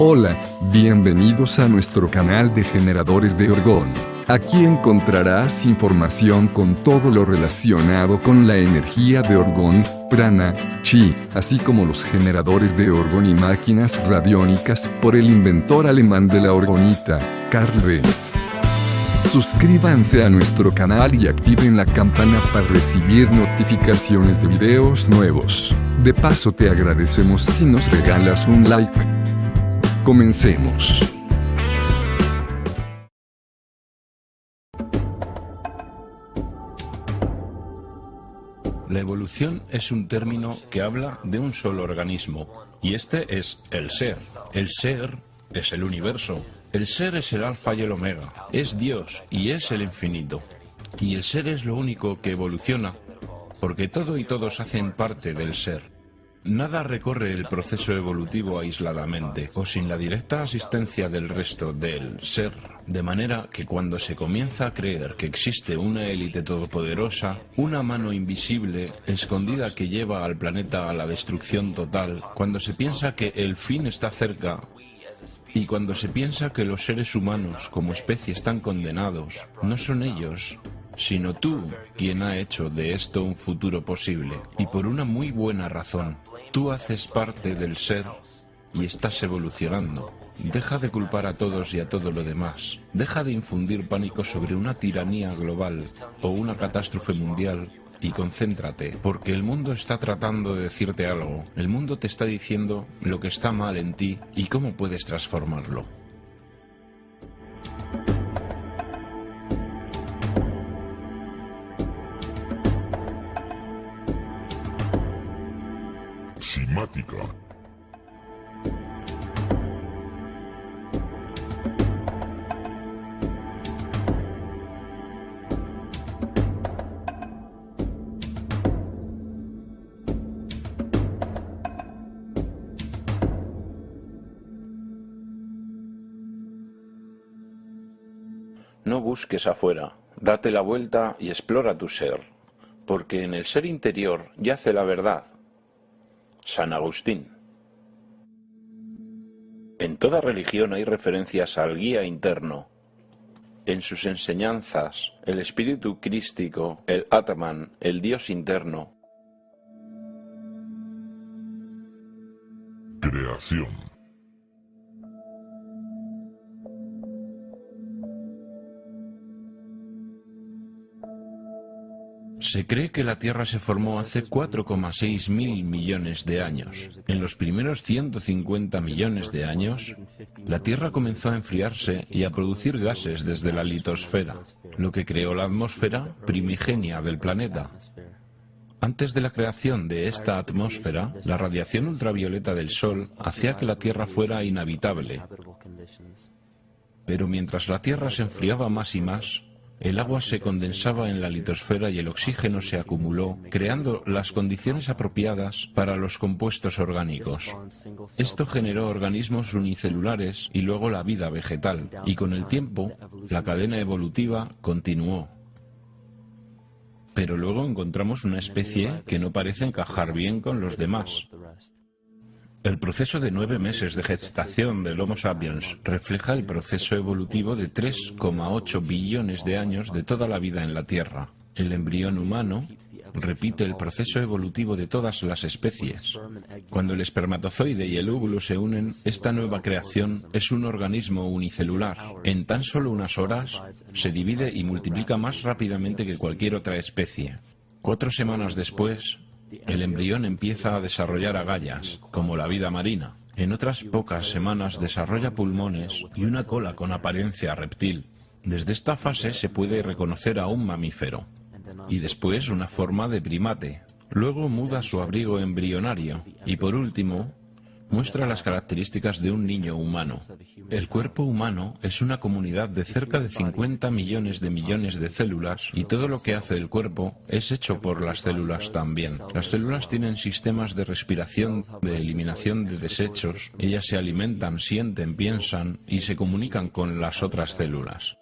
Hola, bienvenidos a nuestro canal de generadores de orgón. Aquí encontrarás información con todo lo relacionado con la energía de orgón, prana, chi, así como los generadores de orgón y máquinas radiónicas por el inventor alemán de la orgonita, Karl Benz. Suscríbanse a nuestro canal y activen la campana para recibir notificaciones de videos nuevos. De paso te agradecemos si nos regalas un like. Comencemos. La evolución es un término que habla de un solo organismo, y este es el ser. El ser es el universo. El ser es el alfa y el omega. Es Dios y es el infinito. Y el ser es lo único que evoluciona, porque todo y todos hacen parte del ser. Nada recorre el proceso evolutivo aisladamente o sin la directa asistencia del resto del ser, de manera que cuando se comienza a creer que existe una élite todopoderosa, una mano invisible, escondida que lleva al planeta a la destrucción total, cuando se piensa que el fin está cerca y cuando se piensa que los seres humanos como especie están condenados, no son ellos, sino tú quien ha hecho de esto un futuro posible, y por una muy buena razón. Tú haces parte del ser y estás evolucionando. Deja de culpar a todos y a todo lo demás. Deja de infundir pánico sobre una tiranía global o una catástrofe mundial y concéntrate, porque el mundo está tratando de decirte algo. El mundo te está diciendo lo que está mal en ti y cómo puedes transformarlo. Simática. No busques afuera, date la vuelta y explora tu ser, porque en el ser interior yace la verdad. San Agustín. En toda religión hay referencias al guía interno. En sus enseñanzas, el espíritu crístico, el Atman, el Dios interno. Creación. Se cree que la Tierra se formó hace 4,6 mil millones de años. En los primeros 150 millones de años, la Tierra comenzó a enfriarse y a producir gases desde la litosfera, lo que creó la atmósfera primigenia del planeta. Antes de la creación de esta atmósfera, la radiación ultravioleta del Sol hacía que la Tierra fuera inhabitable. Pero mientras la Tierra se enfriaba más y más, el agua se condensaba en la litosfera y el oxígeno se acumuló, creando las condiciones apropiadas para los compuestos orgánicos. Esto generó organismos unicelulares y luego la vida vegetal, y con el tiempo, la cadena evolutiva continuó. Pero luego encontramos una especie que no parece encajar bien con los demás. El proceso de 9 meses de gestación del Homo sapiens refleja el proceso evolutivo de 3,8 billones de años de toda la vida en la Tierra. El embrión humano repite el proceso evolutivo de todas las especies. Cuando el espermatozoide y el óvulo se unen, esta nueva creación es un organismo unicelular. En tan solo unas horas, se divide y multiplica más rápidamente que cualquier otra especie. 4 semanas después, el embrión empieza a desarrollar agallas, como la vida marina. En otras pocas semanas desarrolla pulmones y una cola con apariencia reptil. Desde esta fase se puede reconocer a un mamífero, y después una forma de primate. Luego muda su abrigo embrionario, y por último, muestra las características de un niño humano. El cuerpo humano es una comunidad de cerca de 50 millones de células y todo lo que hace el cuerpo es hecho por las células también. Las células tienen sistemas de respiración, de eliminación de desechos, ellas se alimentan, sienten, piensan y se comunican con las otras células.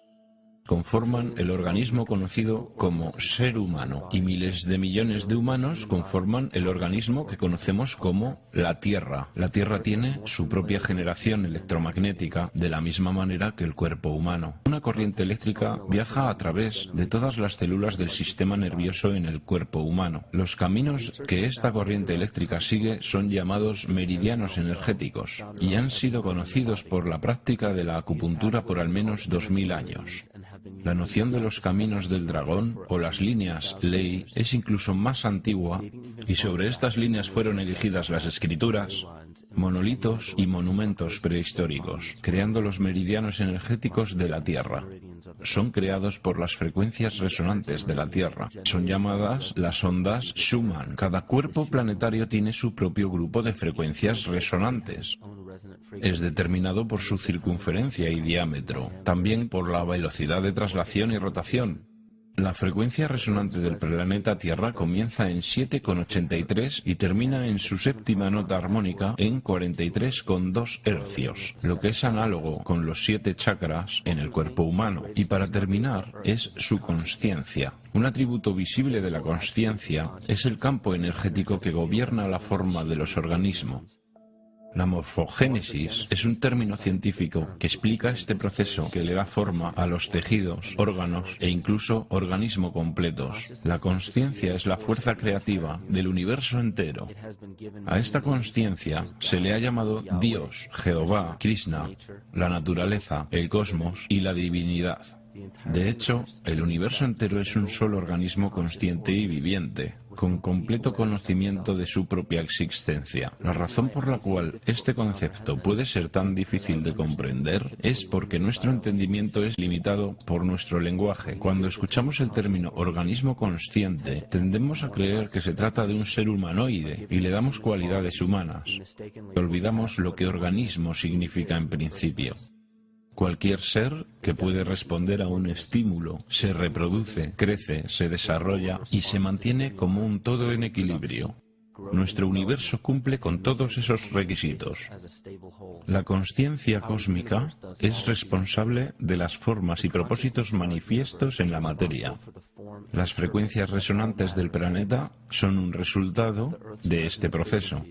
conforman el organismo conocido como ser humano, y miles de millones de humanos conforman el organismo que conocemos como la Tierra. La Tierra tiene su propia generación electromagnética de la misma manera que el cuerpo humano. Una corriente eléctrica viaja a través de todas las células del sistema nervioso en el cuerpo humano. Los caminos que esta corriente eléctrica sigue son llamados meridianos energéticos y han sido conocidos por la práctica de la acupuntura por al menos 2000 años. La noción de los caminos del dragón o las líneas ley es incluso más antigua, y sobre estas líneas fueron erigidas las escrituras, monolitos y monumentos prehistóricos, creando los meridianos energéticos de la Tierra. Son creados por las frecuencias resonantes de la Tierra. Son llamadas las ondas Schumann. Cada cuerpo planetario tiene su propio grupo de frecuencias resonantes. Es determinado por su circunferencia y diámetro, también por la velocidad de traslación y rotación. La frecuencia resonante del planeta Tierra comienza en 7,83 y termina en su séptima nota armónica en 43,2 hercios, lo que es análogo con los 7 chakras en el cuerpo humano. Y para terminar, es su consciencia. Un atributo visible de la consciencia es el campo energético que gobierna la forma de los organismos. La morfogénesis es un término científico que explica este proceso que le da forma a los tejidos, órganos e incluso organismos completos. La consciencia es la fuerza creativa del universo entero. A esta consciencia se le ha llamado Dios, Jehová, Krishna, la naturaleza, el cosmos y la divinidad. De hecho, el universo entero es un solo organismo consciente y viviente, con completo conocimiento de su propia existencia. La razón por la cual este concepto puede ser tan difícil de comprender es porque nuestro entendimiento es limitado por nuestro lenguaje. Cuando escuchamos el término organismo consciente, tendemos a creer que se trata de un ser humanoide y le damos cualidades humanas. Olvidamos lo que organismo significa en principio. Cualquier ser que puede responder a un estímulo, se reproduce, crece, se desarrolla y se mantiene como un todo en equilibrio. Nuestro universo cumple con todos esos requisitos. La consciencia cósmica es responsable de las formas y propósitos manifiestos en la materia. Las frecuencias resonantes del planeta son un resultado de este proceso.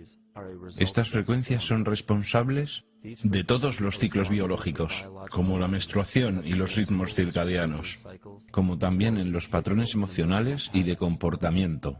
Estas frecuencias son responsables de todos los ciclos biológicos, como la menstruación y los ritmos circadianos, como también en los patrones emocionales y de comportamiento.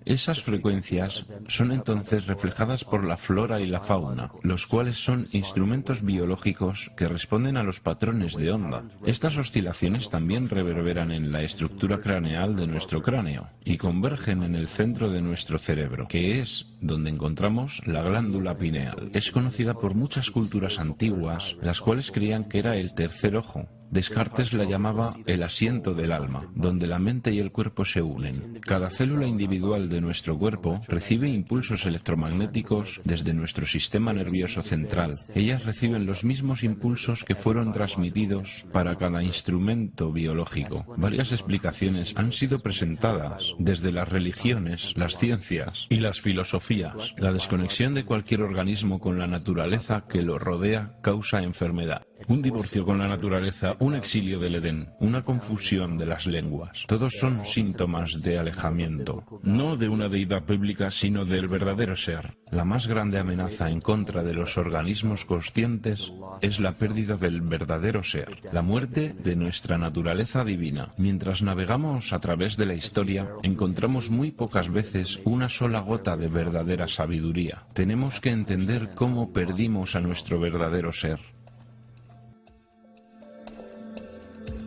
Esas frecuencias son entonces reflejadas por la flora y la fauna, los cuales son instrumentos biológicos que responden a los patrones de onda. Estas oscilaciones también reverberan en la estructura craneal de nuestro cráneo y convergen en el centro de nuestro cerebro, que es donde encontramos la glándula pineal. Es conocida por muchas culturas antiguas, las cuales creían que era el tercer ojo. Descartes la llamaba el asiento del alma, donde la mente y el cuerpo se unen. Cada célula individual de nuestro cuerpo recibe impulsos electromagnéticos desde nuestro sistema nervioso central. Ellas reciben los mismos impulsos que fueron transmitidos para cada instrumento biológico. Varias explicaciones han sido presentadas desde las religiones, las ciencias y las filosofías. La desconexión de cualquier organismo con la naturaleza que lo rodea causa enfermedad. Un divorcio con la naturaleza, un exilio del Edén, una confusión de las lenguas. Todos son síntomas de alejamiento, no de una deidad bíblica, sino del verdadero ser. La más grande amenaza en contra de los organismos conscientes es la pérdida del verdadero ser, la muerte de nuestra naturaleza divina. Mientras navegamos a través de la historia, encontramos muy pocas veces una sola gota de verdadera sabiduría. Tenemos que entender cómo perdimos a nuestro verdadero ser.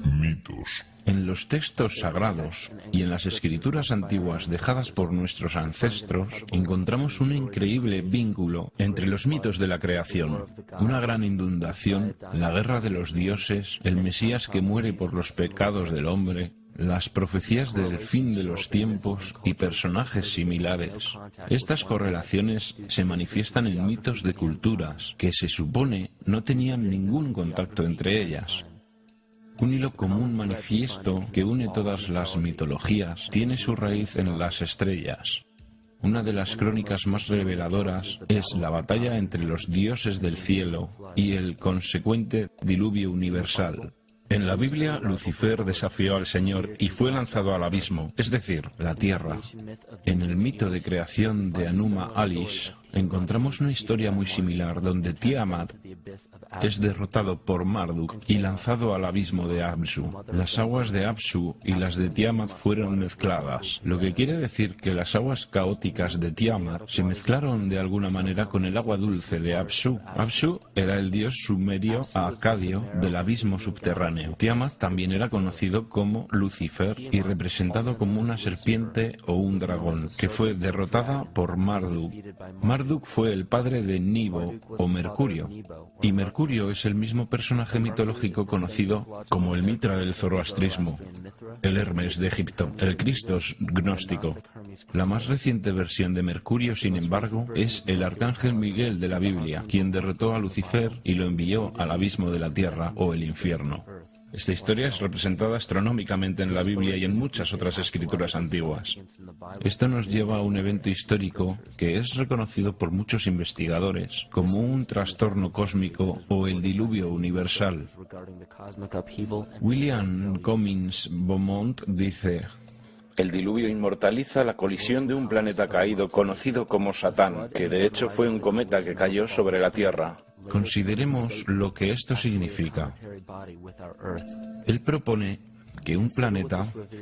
Mitos. En los textos sagrados y en las escrituras antiguas dejadas por nuestros ancestros, encontramos un increíble vínculo entre los mitos de la creación, una gran inundación, la guerra de los dioses, el Mesías que muere por los pecados del hombre, las profecías del fin de los tiempos y personajes similares. Estas correlaciones se manifiestan en mitos de culturas que se supone no tenían ningún contacto entre ellas. Un hilo común manifiesto que une todas las mitologías tiene su raíz en las estrellas. Una de las crónicas más reveladoras es la batalla entre los dioses del cielo y el consecuente diluvio universal. En la Biblia, Lucifer desafió al Señor y fue lanzado al abismo, es decir, la tierra. En el mito de creación de Anuma Alish, encontramos una historia muy similar donde Tiamat es derrotado por Marduk y lanzado al abismo de Apsu. Las aguas de Apsu y las de Tiamat fueron mezcladas, lo que quiere decir que las aguas caóticas de Tiamat se mezclaron de alguna manera con el agua dulce de Apsu. Apsu era el dios sumerio acadio del abismo subterráneo. Tiamat también era conocido como Lucifer y representado como una serpiente o un dragón, que fue derrotada por Marduk. Marduk fue el padre de Nibo o Mercurio, y Mercurio es el mismo personaje mitológico conocido como el Mitra del zoroastrismo, el Hermes de Egipto, el Cristos gnóstico. La más reciente versión de Mercurio, sin embargo, es el arcángel Miguel de la Biblia, quien derrotó a Lucifer y lo envió al abismo de la tierra o el infierno. Esta historia es representada astronómicamente en la Biblia y en muchas otras escrituras antiguas. Esto nos lleva a un evento histórico que es reconocido por muchos investigadores como un trastorno cósmico o el diluvio universal. William Cummins Beaumont dice: el diluvio inmortaliza la colisión de un planeta caído conocido como Satán, que de hecho fue un cometa que cayó sobre la Tierra. Consideremos lo que esto significa. Él propone que un planeta,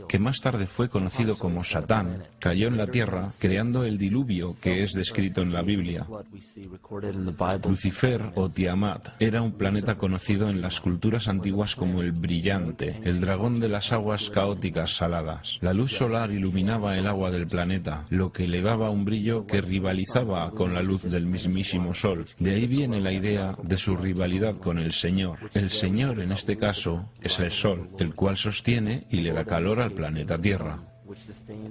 que más tarde fue conocido como Satán, cayó en la Tierra, creando el diluvio que es descrito en la Biblia. Lucifer o Tiamat era un planeta conocido en las culturas antiguas como el brillante, el dragón de las aguas caóticas saladas. La luz solar iluminaba el agua del planeta, lo que le daba un brillo que rivalizaba con la luz del mismísimo Sol. De ahí viene la idea de su rivalidad con el Señor. El Señor, en este caso, es el Sol, el cual sostiene y le da calor al planeta Tierra.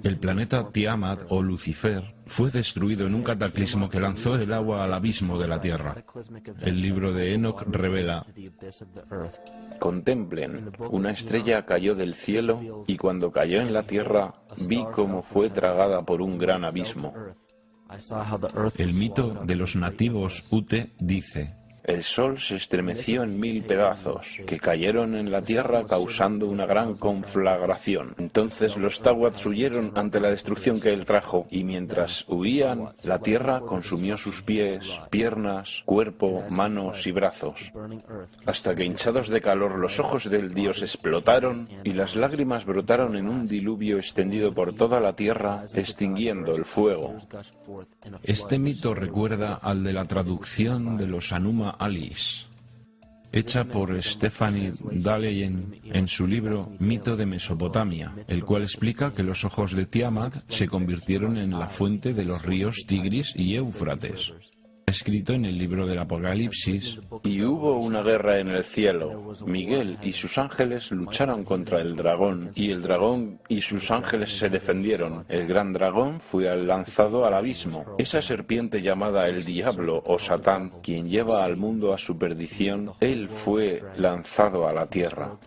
El planeta Tiamat o Lucifer fue destruido en un cataclismo que lanzó el agua al abismo de la Tierra. El libro de Enoch revela: contemplen, una estrella cayó del cielo y cuando cayó en la tierra vi cómo fue tragada por un gran abismo. El mito de los nativos Ute dice: el sol se estremeció en 1000 pedazos, que cayeron en la tierra causando una gran conflagración. Entonces los Tawats huyeron ante la destrucción que él trajo, y mientras huían, la tierra consumió sus pies, piernas, cuerpo, manos y brazos, hasta que hinchados de calor los ojos del dios explotaron, y las lágrimas brotaron en un diluvio extendido por toda la tierra, extinguiendo el fuego. Este mito recuerda al de la traducción de los Anuma Alish, hecha por Stephanie Daleyen en su libro Mito de Mesopotamia, el cual explica que los ojos de Tiamat se convirtieron en la fuente de los ríos Tigris y Éufrates. Escrito en el libro del Apocalipsis: y hubo una guerra en el cielo. Miguel y sus ángeles lucharon contra el dragón, y el dragón y sus ángeles se defendieron. El gran dragón fue lanzado al abismo. Esa serpiente llamada el diablo o Satán, quien lleva al mundo a su perdición, él fue lanzado a la tierra.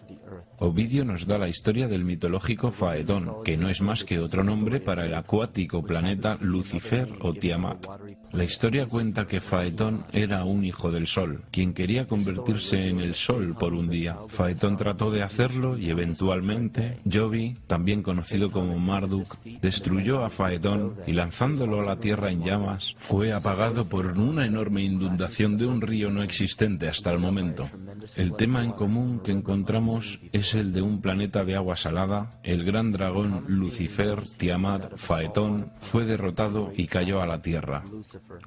Ovidio nos da la historia del mitológico Faetón, que no es más que otro nombre para el acuático planeta Lucifer o Tiamat. La historia cuenta que Faetón era un hijo del Sol, quien quería convertirse en el Sol por un día. Faetón trató de hacerlo y eventualmente Jovi, también conocido como Marduk, destruyó a Faetón y lanzándolo a la tierra en llamas, fue apagado por una enorme inundación de un río no existente hasta el momento. El tema en común que encontramos es el de un planeta de agua salada. El gran dragón Lucifer, Tiamat, Faetón, fue derrotado y cayó a la tierra.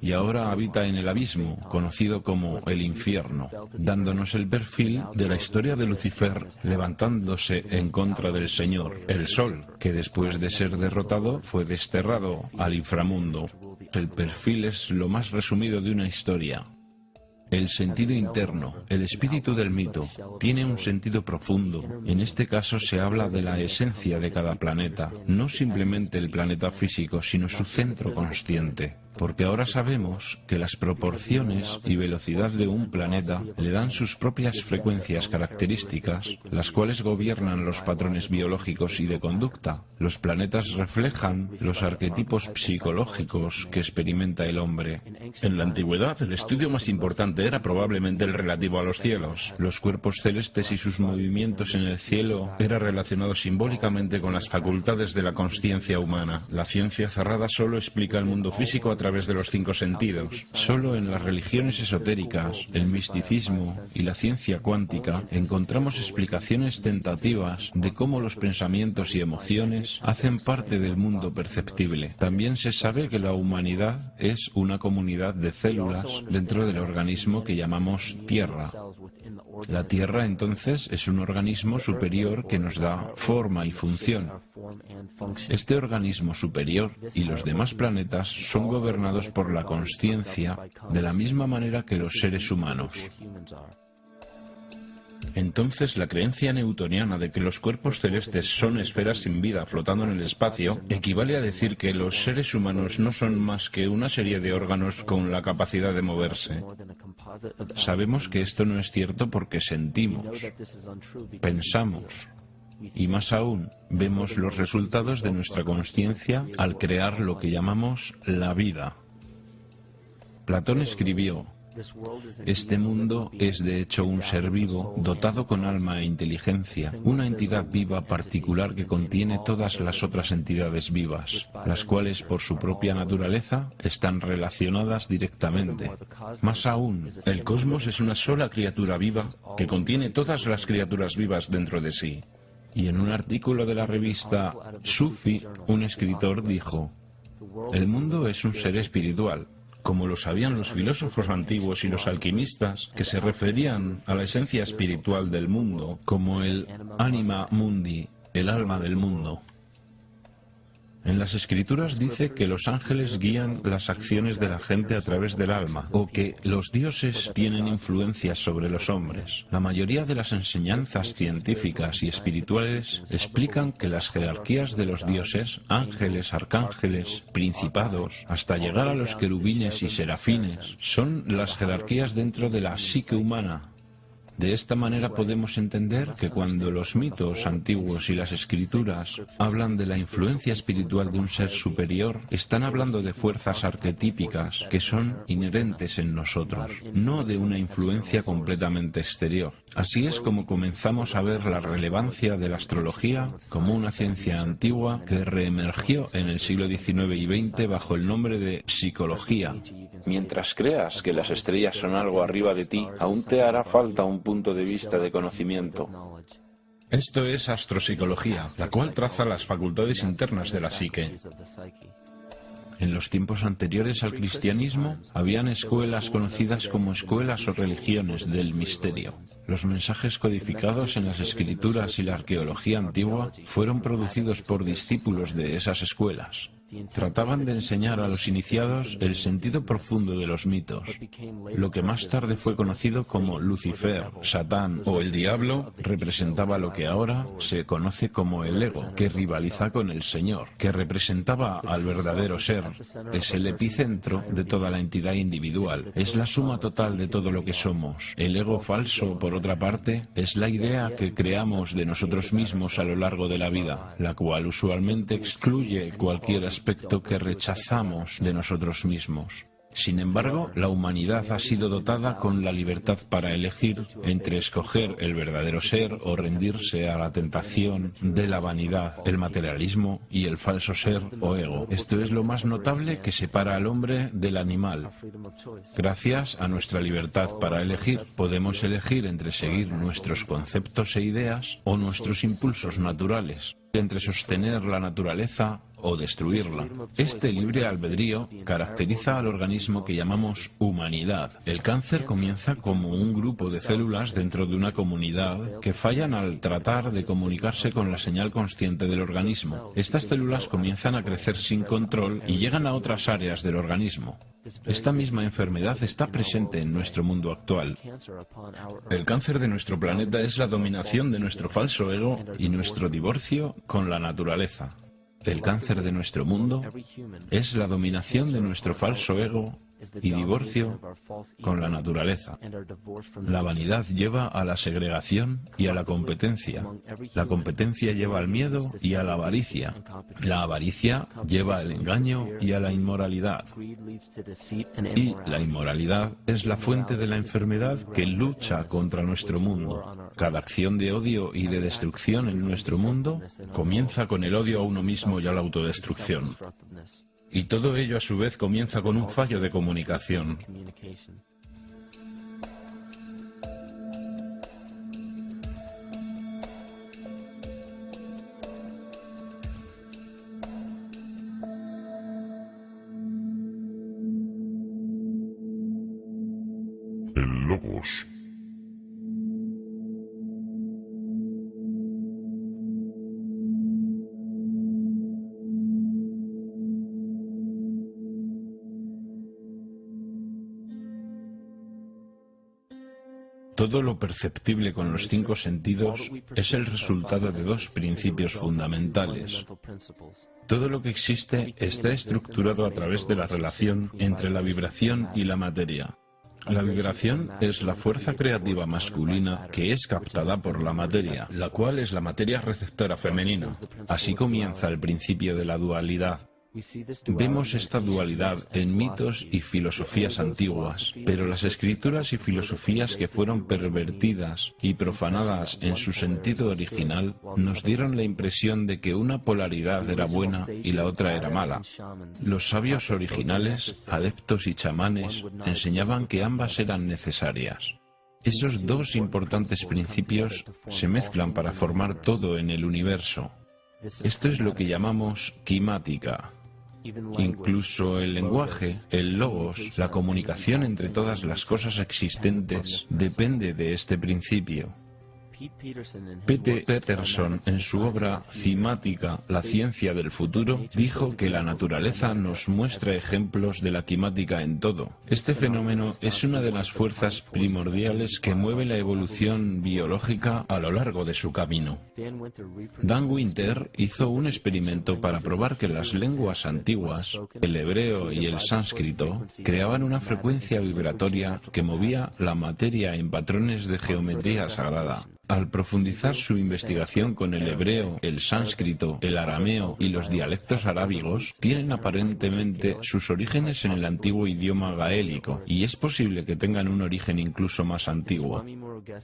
Y ahora habita en el abismo, conocido como el infierno, dándonos el perfil de la historia de Lucifer levantándose en contra del Señor, el Sol, que después de ser derrotado fue desterrado al inframundo. El perfil es lo más resumido de una historia. El sentido interno, el espíritu del mito, tiene un sentido profundo. En este caso se habla de la esencia de cada planeta, no simplemente el planeta físico, sino su centro consciente. porque ahora sabemos que las proporciones y velocidad de un planeta le dan sus propias frecuencias características, las cuales gobiernan los patrones biológicos y de conducta. Los planetas reflejan los arquetipos psicológicos que experimenta el hombre. En la antigüedad, el estudio más importante era probablemente el relativo a los cielos. Los cuerpos celestes y sus movimientos en el cielo era relacionado simbólicamente con las facultades de la consciencia humana. La ciencia cerrada solo explica el mundo físico a través de los 5 sentidos. Solo en las religiones esotéricas, el misticismo y la ciencia cuántica encontramos explicaciones tentativas de cómo los pensamientos y emociones hacen parte del mundo perceptible. También se sabe que la humanidad es una comunidad de células dentro del organismo que llamamos Tierra. La Tierra, entonces, es un organismo superior que nos da forma y función. Este organismo superior y los demás planetas son gobernados por la consciencia de la misma manera que los seres humanos. Entonces, la creencia newtoniana de que los cuerpos celestes son esferas sin vida flotando en el espacio equivale a decir que los seres humanos no son más que una serie de órganos con la capacidad de moverse. Sabemos que esto no es cierto porque sentimos, pensamos y, más aún, vemos los resultados de nuestra consciencia al crear lo que llamamos la vida. Platón escribió: este mundo es de hecho un ser vivo dotado con alma e inteligencia, una entidad viva particular que contiene todas las otras entidades vivas, las cuales por su propia naturaleza están relacionadas directamente. Más aún, el cosmos es una sola criatura viva que contiene todas las criaturas vivas dentro de sí. Y en un artículo de la revista Sufi, un escritor dijo: el mundo es un ser espiritual, como lo sabían los filósofos antiguos y los alquimistas, que se referían a la esencia espiritual del mundo como el anima mundi, el alma del mundo. En las Escrituras dice que los ángeles guían las acciones de la gente a través del alma, o que los dioses tienen influencia sobre los hombres. La mayoría de las enseñanzas científicas y espirituales explican que las jerarquías de los dioses, ángeles, arcángeles, principados, hasta llegar a los querubines y serafines, son las jerarquías dentro de la psique humana. De esta manera podemos entender que cuando los mitos antiguos y las escrituras hablan de la influencia espiritual de un ser superior, están hablando de fuerzas arquetípicas que son inherentes en nosotros, no de una influencia completamente exterior. Así es como comenzamos a ver la relevancia de la astrología como una ciencia antigua que reemergió en el siglo XIX y XX bajo el nombre de psicología. Mientras creas que las estrellas son algo arriba de ti, aún te hará falta un punto de vista de conocimiento. Esto es astropsicología, la cual traza las facultades internas de la psique. En los tiempos anteriores al cristianismo, habían escuelas conocidas como escuelas o religiones del misterio. Los mensajes codificados en las escrituras y la arqueología antigua fueron producidos por discípulos de esas escuelas. Trataban de enseñar a los iniciados el sentido profundo de los mitos. Lo que más tarde fue conocido como Lucifer, Satán o el Diablo representaba lo que ahora se conoce como el ego, que rivaliza con el Señor, que representaba al verdadero ser. Es el epicentro de toda la entidad individual. Es la suma total de todo lo que somos. El ego falso, por otra parte, es la idea que creamos de nosotros mismos a lo largo de la vida, la cual usualmente excluye cualquier aspecto que rechazamos de nosotros mismos. Sin embargo, la humanidad ha sido dotada con la libertad para elegir entre escoger el verdadero ser o rendirse a la tentación de la vanidad, el materialismo y el falso ser o ego. Esto es lo más notable que separa al hombre del animal. Gracias a nuestra libertad para elegir, podemos elegir entre seguir nuestros conceptos e ideas o nuestros impulsos naturales, entre sostener la naturaleza o destruirla. Este libre albedrío caracteriza al organismo que llamamos humanidad. El cáncer comienza como un grupo de células dentro de una comunidad que fallan al tratar de comunicarse con la señal consciente del organismo. Estas células comienzan a crecer sin control y llegan a otras áreas del organismo. Esta misma enfermedad está presente en nuestro mundo actual. El cáncer de nuestro planeta es la dominación de nuestro falso ego y nuestro divorcio con la naturaleza. El cáncer de nuestro mundo es la dominación de nuestro falso ego y divorcio con la naturaleza. La vanidad lleva a la segregación y a la competencia. La competencia lleva al miedo y a la avaricia. La avaricia lleva al engaño y a la inmoralidad. Y la inmoralidad es la fuente de la enfermedad que lucha contra nuestro mundo. Cada acción de odio y de destrucción en nuestro mundo comienza con el odio a uno mismo y a la autodestrucción. Y todo ello a su vez comienza con un fallo de comunicación. El Logos. Todo lo perceptible con los 5 sentidos es el resultado de 2 principios fundamentales. Todo lo que existe está estructurado a través de la relación entre la vibración y la materia. La vibración es la fuerza creativa masculina que es captada por la materia, la cual es la materia receptora femenina. Así comienza el principio de la dualidad. Vemos esta dualidad en mitos y filosofías antiguas, pero las escrituras y filosofías que fueron pervertidas y profanadas en su sentido original nos dieron la impresión de que una polaridad era buena y la otra era mala. Los sabios originales, adeptos y chamanes enseñaban que ambas eran necesarias. Esos 2 importantes principios se mezclan para formar todo en el universo. Esto es lo que llamamos quimática. Incluso el lenguaje, el logos, la comunicación entre todas las cosas existentes, depende de este principio. P.T. Peterson, en su obra Quimática, la ciencia del futuro, dijo que la naturaleza nos muestra ejemplos de la quimática en todo. Este fenómeno es una de las fuerzas primordiales que mueve la evolución biológica a lo largo de su camino. Dan Winter hizo un experimento para probar que las lenguas antiguas, el hebreo y el sánscrito, creaban una frecuencia vibratoria que movía la materia en patrones de geometría sagrada. Al profundizar su investigación con el hebreo, el sánscrito, el arameo y los dialectos arábigos, tienen aparentemente sus orígenes en el antiguo idioma gaélico, y es posible que tengan un origen incluso más antiguo.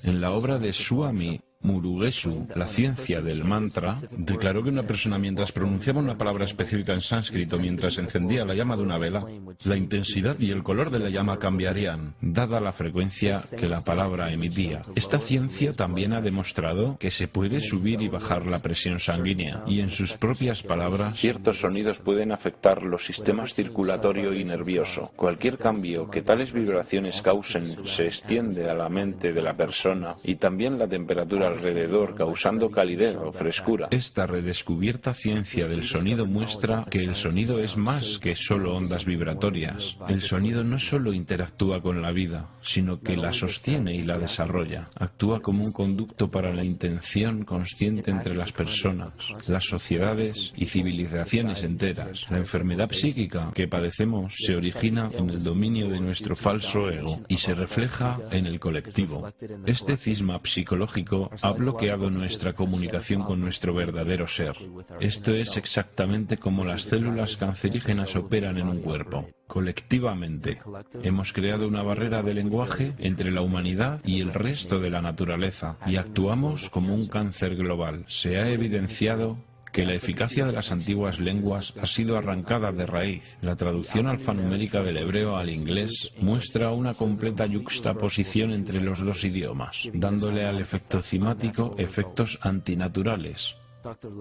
En la obra de Swami Murugesu, la ciencia del mantra, declaró que una persona mientras pronunciaba una palabra específica en sánscrito mientras encendía la llama de una vela, la intensidad y el color de la llama cambiarían, dada la frecuencia que la palabra emitía. Esta ciencia también ha demostrado que se puede subir y bajar la presión sanguínea, y en sus propias palabras, ciertos sonidos pueden afectar los sistemas circulatorio y nervioso. Cualquier cambio que tales vibraciones causen se extiende a la mente de la persona y también la temperatura alrededor, causando calidez o frescura. Esta redescubierta ciencia del sonido muestra que el sonido es más que solo ondas vibratorias. El sonido no solo interactúa con la vida, sino que la sostiene y la desarrolla. Actúa como un conducto para la intención consciente entre las personas, las sociedades y civilizaciones enteras. La enfermedad psíquica que padecemos se origina en el dominio de nuestro falso ego y se refleja en el colectivo. Este cisma psicológico ha bloqueado nuestra comunicación con nuestro verdadero ser. Esto es exactamente como las células cancerígenas operan en un cuerpo. Colectivamente, hemos creado una barrera de lenguaje entre la humanidad y el resto de la naturaleza, y actuamos como un cáncer global. Se ha evidenciado que la eficacia de las antiguas lenguas ha sido arrancada de raíz. La traducción alfanumérica del hebreo al inglés muestra una completa yuxtaposición entre los 2 idiomas, dándole al efecto cimático efectos antinaturales.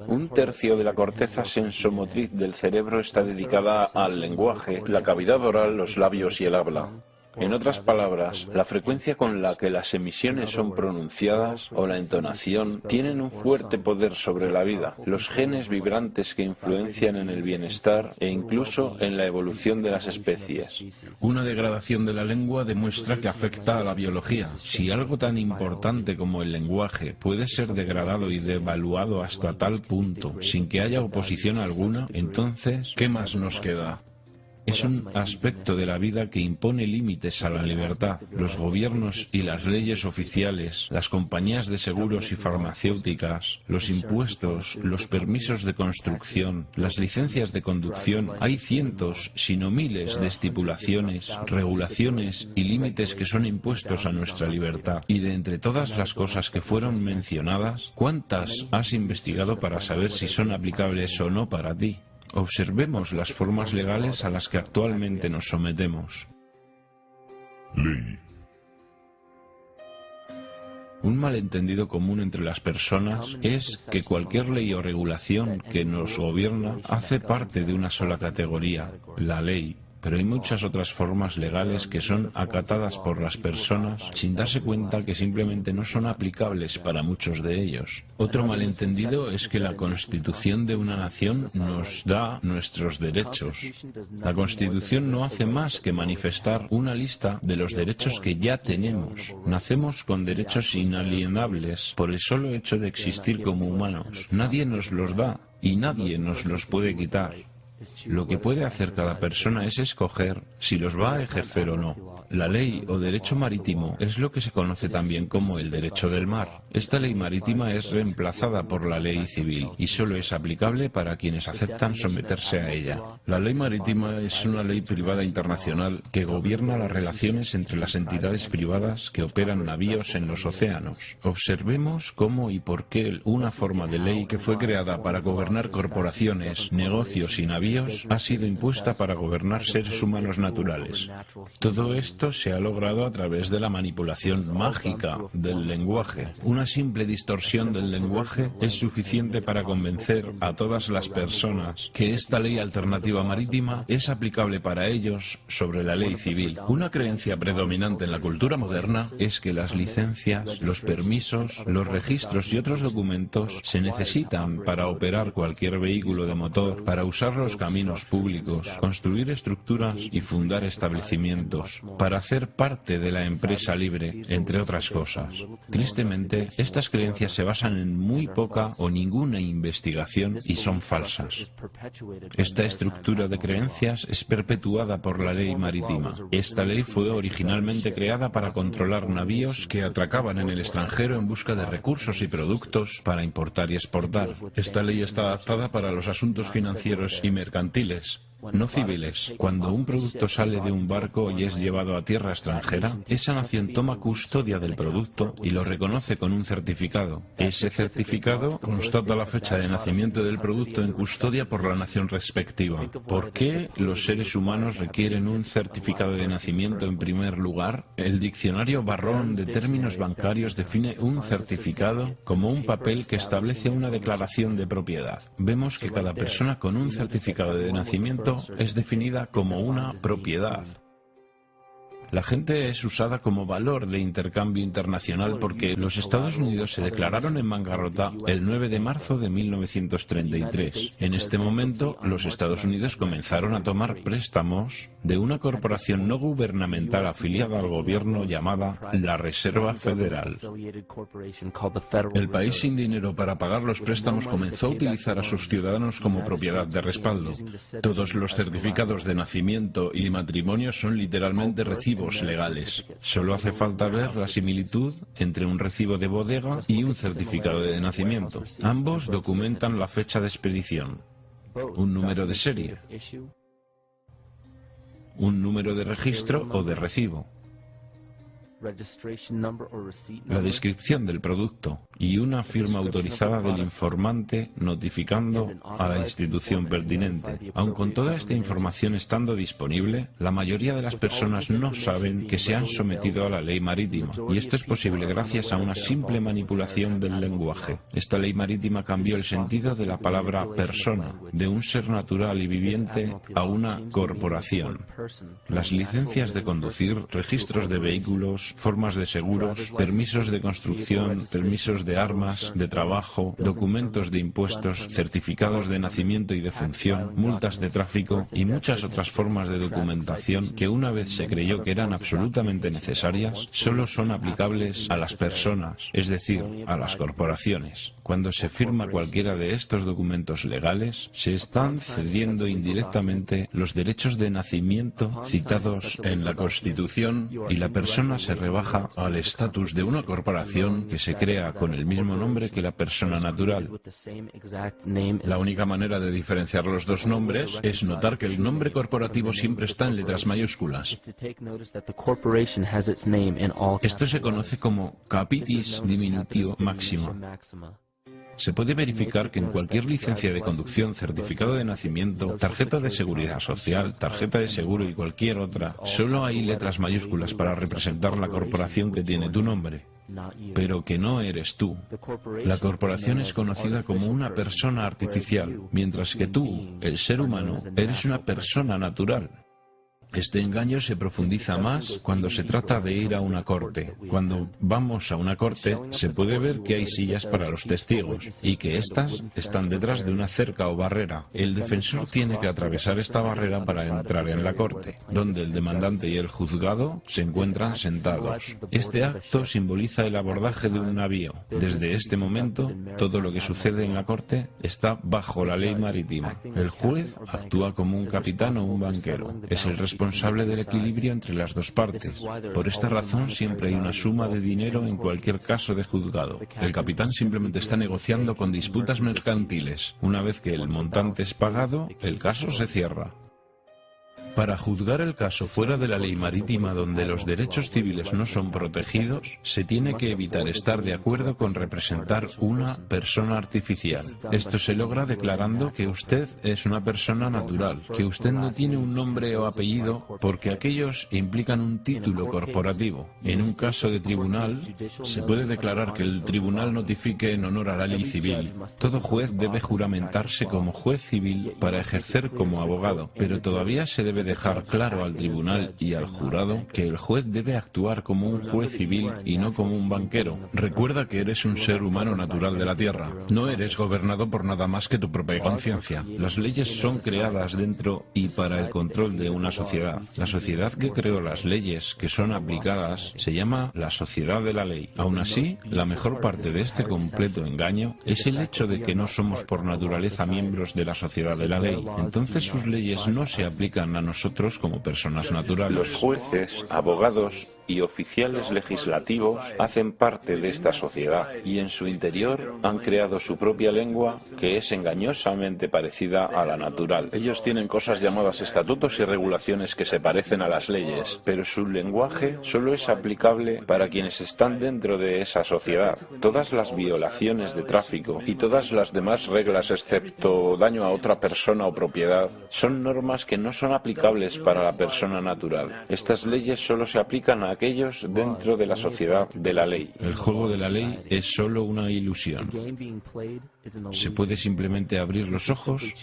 1/3 de la corteza sensomotriz del cerebro está dedicada al lenguaje, la cavidad oral, los labios y el habla. En otras palabras, la frecuencia con la que las emisiones son pronunciadas o la entonación tienen un fuerte poder sobre la vida, los genes vibrantes que influencian en el bienestar e incluso en la evolución de las especies. Una degradación de la lengua demuestra que afecta a la biología. Si algo tan importante como el lenguaje puede ser degradado y devaluado hasta tal punto sin que haya oposición alguna, entonces, ¿qué más nos queda? Es un aspecto de la vida que impone límites a la libertad. Los gobiernos y las leyes oficiales, las compañías de seguros y farmacéuticas, los impuestos, los permisos de construcción, las licencias de conducción. Hay cientos, si no miles, de estipulaciones, regulaciones y límites que son impuestos a nuestra libertad. Y de entre todas las cosas que fueron mencionadas, ¿cuántas has investigado para saber si son aplicables o no para ti? Observemos las formas legales a las que actualmente nos sometemos. Ley. Un malentendido común entre las personas es que cualquier ley o regulación que nos gobierna hace parte de una sola categoría, la ley. Pero hay muchas otras formas legales que son acatadas por las personas sin darse cuenta que simplemente no son aplicables para muchos de ellos. Otro malentendido es que la Constitución de una nación nos da nuestros derechos. La Constitución no hace más que manifestar una lista de los derechos que ya tenemos. Nacemos con derechos inalienables por el solo hecho de existir como humanos. Nadie nos los da y nadie nos los puede quitar. Lo que puede hacer cada persona es escoger si los va a ejercer o no. La ley o derecho marítimo es lo que se conoce también como el derecho del mar. Esta ley marítima es reemplazada por la ley civil y solo es aplicable para quienes aceptan someterse a ella. La ley marítima es una ley privada internacional que gobierna las relaciones entre las entidades privadas que operan navíos en los océanos. Observemos cómo y por qué una forma de ley que fue creada para gobernar corporaciones, negocios y navíos ha sido impuesta para gobernar seres humanos naturales. Todo esto se ha logrado a través de la manipulación mágica del lenguaje. Una simple distorsión del lenguaje es suficiente para convencer a todas las personas que esta ley alternativa marítima es aplicable para ellos sobre la ley civil. Una creencia predominante en la cultura moderna es que las licencias, los permisos, los registros y otros documentos se necesitan para operar cualquier vehículo de motor, para usar los caminos públicos, construir estructuras y fundar establecimientos, para hacer parte de la empresa libre, entre otras cosas. Tristemente, estas creencias se basan en muy poca o ninguna investigación y son falsas. Esta estructura de creencias es perpetuada por la ley marítima. Esta ley fue originalmente creada para controlar navíos que atracaban en el extranjero en busca de recursos y productos para importar y exportar. Esta ley está adaptada para los asuntos financieros y mercantiles, no civiles. Cuando un producto sale de un barco y es llevado a tierra extranjera, esa nación toma custodia del producto y lo reconoce con un certificado. Ese certificado constata la fecha de nacimiento del producto en custodia por la nación respectiva. ¿Por qué los seres humanos requieren un certificado de nacimiento en primer lugar? El diccionario Barrón de términos bancarios define un certificado como un papel que establece una declaración de propiedad. Vemos que cada persona con un certificado de nacimiento es definida como una propiedad. La gente es usada como valor de intercambio internacional porque los Estados Unidos se declararon en bancarrota el 9 de marzo de 1933. En este momento, los Estados Unidos comenzaron a tomar préstamos de una corporación no gubernamental afiliada al gobierno llamada la Reserva Federal. El país sin dinero para pagar los préstamos comenzó a utilizar a sus ciudadanos como propiedad de respaldo. Todos los certificados de nacimiento y matrimonio son literalmente recibos legales. Solo hace falta ver la similitud entre un recibo de bodega y un certificado de nacimiento. Ambos documentan la fecha de expedición, un número de serie, un número de registro o de recibo. la descripción del producto y una firma autorizada del informante notificando a la institución pertinente. Aun con toda esta información estando disponible, la mayoría de las personas no saben que se han sometido a la ley marítima, y esto es posible gracias a una simple manipulación del lenguaje. Esta ley marítima cambió el sentido de la palabra persona, de un ser natural y viviente a una corporación. Las licencias de conducir, registros de vehículos, formas de seguros, permisos de construcción, permisos de armas, de trabajo, documentos de impuestos, certificados de nacimiento y defunción, multas de tráfico y muchas otras formas de documentación que una vez se creyó que eran absolutamente necesarias, solo son aplicables a las personas, es decir, a las corporaciones. Cuando se firma cualquiera de estos documentos legales, se están cediendo indirectamente los derechos de nacimiento citados en la Constitución y la persona se rebaja al estatus de una corporación que se crea con el mismo nombre que la persona natural. La única manera de diferenciar los dos nombres es notar que el nombre corporativo siempre está en letras mayúsculas. Esto se conoce como capitis diminutio maxima. Se puede verificar que en cualquier licencia de conducción, certificado de nacimiento, tarjeta de seguridad social, tarjeta de seguro y cualquier otra, solo hay letras mayúsculas para representar la corporación que tiene tu nombre, pero que no eres tú. La corporación es conocida como una persona artificial, mientras que tú, el ser humano, eres una persona natural. Este engaño se profundiza más cuando se trata de ir a una corte. Cuando vamos a una corte, se puede ver que hay sillas para los testigos y que éstas están detrás de una cerca o barrera. El defensor tiene que atravesar esta barrera para entrar en la corte, donde el demandante y el juzgado se encuentran sentados. Este acto simboliza el abordaje de un navío. Desde este momento, todo lo que sucede en la corte está bajo la ley marítima. El juez actúa como un capitán o un banquero. Es el responsable del equilibrio entre las dos partes. Por esta razón siempre hay una suma de dinero en cualquier caso de juzgado. El capitán simplemente está negociando con disputas mercantiles. Una vez que el montante es pagado, el caso se cierra. Para juzgar el caso fuera de la ley marítima donde los derechos civiles no son protegidos, se tiene que evitar estar de acuerdo con representar una persona artificial. Esto se logra declarando que usted es una persona natural, que usted no tiene un nombre o apellido porque aquellos implican un título corporativo. En un caso de tribunal, se puede declarar que el tribunal notifique en honor a la ley civil. Todo juez debe juramentarse como juez civil para ejercer como abogado, pero todavía se debe dejar claro al tribunal y al jurado que el juez debe actuar como un juez civil y no como un banquero. Recuerda que eres un ser humano natural de la Tierra. No eres gobernado por nada más que tu propia conciencia. Las leyes son creadas dentro y para el control de una sociedad. La sociedad que creó las leyes que son aplicadas se llama la sociedad de la ley. Aún así, la mejor parte de este completo engaño es el hecho de que no somos por naturaleza miembros de la sociedad de la ley. Entonces sus leyes no se aplican a nosotros como personas naturales. Los jueces, abogados y oficiales legislativos hacen parte de esta sociedad y en su interior han creado su propia lengua que es engañosamente parecida a la natural. Ellos tienen cosas llamadas estatutos y regulaciones que se parecen a las leyes, pero su lenguaje solo es aplicable para quienes están dentro de esa sociedad. Todas las violaciones de tráfico y todas las demás reglas excepto daño a otra persona o propiedad son normas que no son aplicables para la persona natural. Estas leyes solo se aplican a aquellos dentro de la sociedad de la ley. El juego de la ley es solo una ilusión. Se puede simplemente abrir los ojos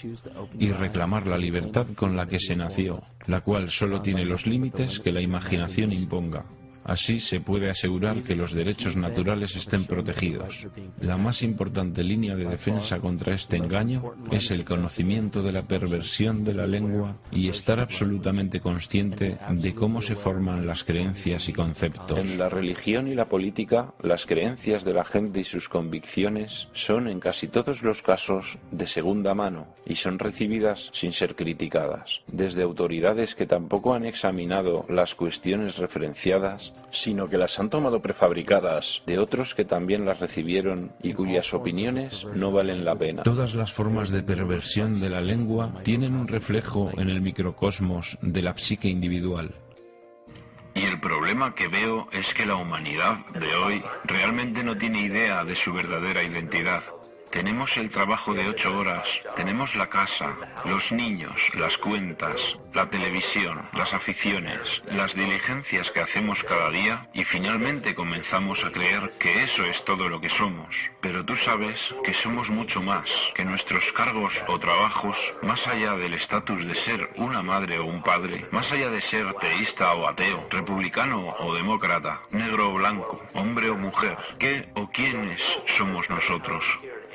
y reclamar la libertad con la que se nació, la cual solo tiene los límites que la imaginación imponga. Así se puede asegurar que los derechos naturales estén protegidos. La más importante línea de defensa contra este engaño es el conocimiento de la perversión de la lengua y estar absolutamente consciente de cómo se forman las creencias y conceptos. En la religión y la política, las creencias de la gente y sus convicciones son en casi todos los casos de segunda mano y son recibidas sin ser criticadas, desde autoridades que tampoco han examinado las cuestiones referenciadas, sino que las han tomado prefabricadas, de otros que también las recibieron y cuyas opiniones no valen la pena. Todas las formas de perversión de la lengua tienen un reflejo en el microcosmos de la psique individual. Y el problema que veo es que la humanidad de hoy realmente no tiene idea de su verdadera identidad. Tenemos el trabajo de 8 horas, tenemos la casa, los niños, las cuentas, la televisión, las aficiones, las diligencias que hacemos cada día y finalmente comenzamos a creer que eso es todo lo que somos. Pero tú sabes que somos mucho más, que nuestros cargos o trabajos, más allá del estatus de ser una madre o un padre, más allá de ser teísta o ateo, republicano o demócrata, negro o blanco, hombre o mujer, ¿qué o quiénes somos nosotros?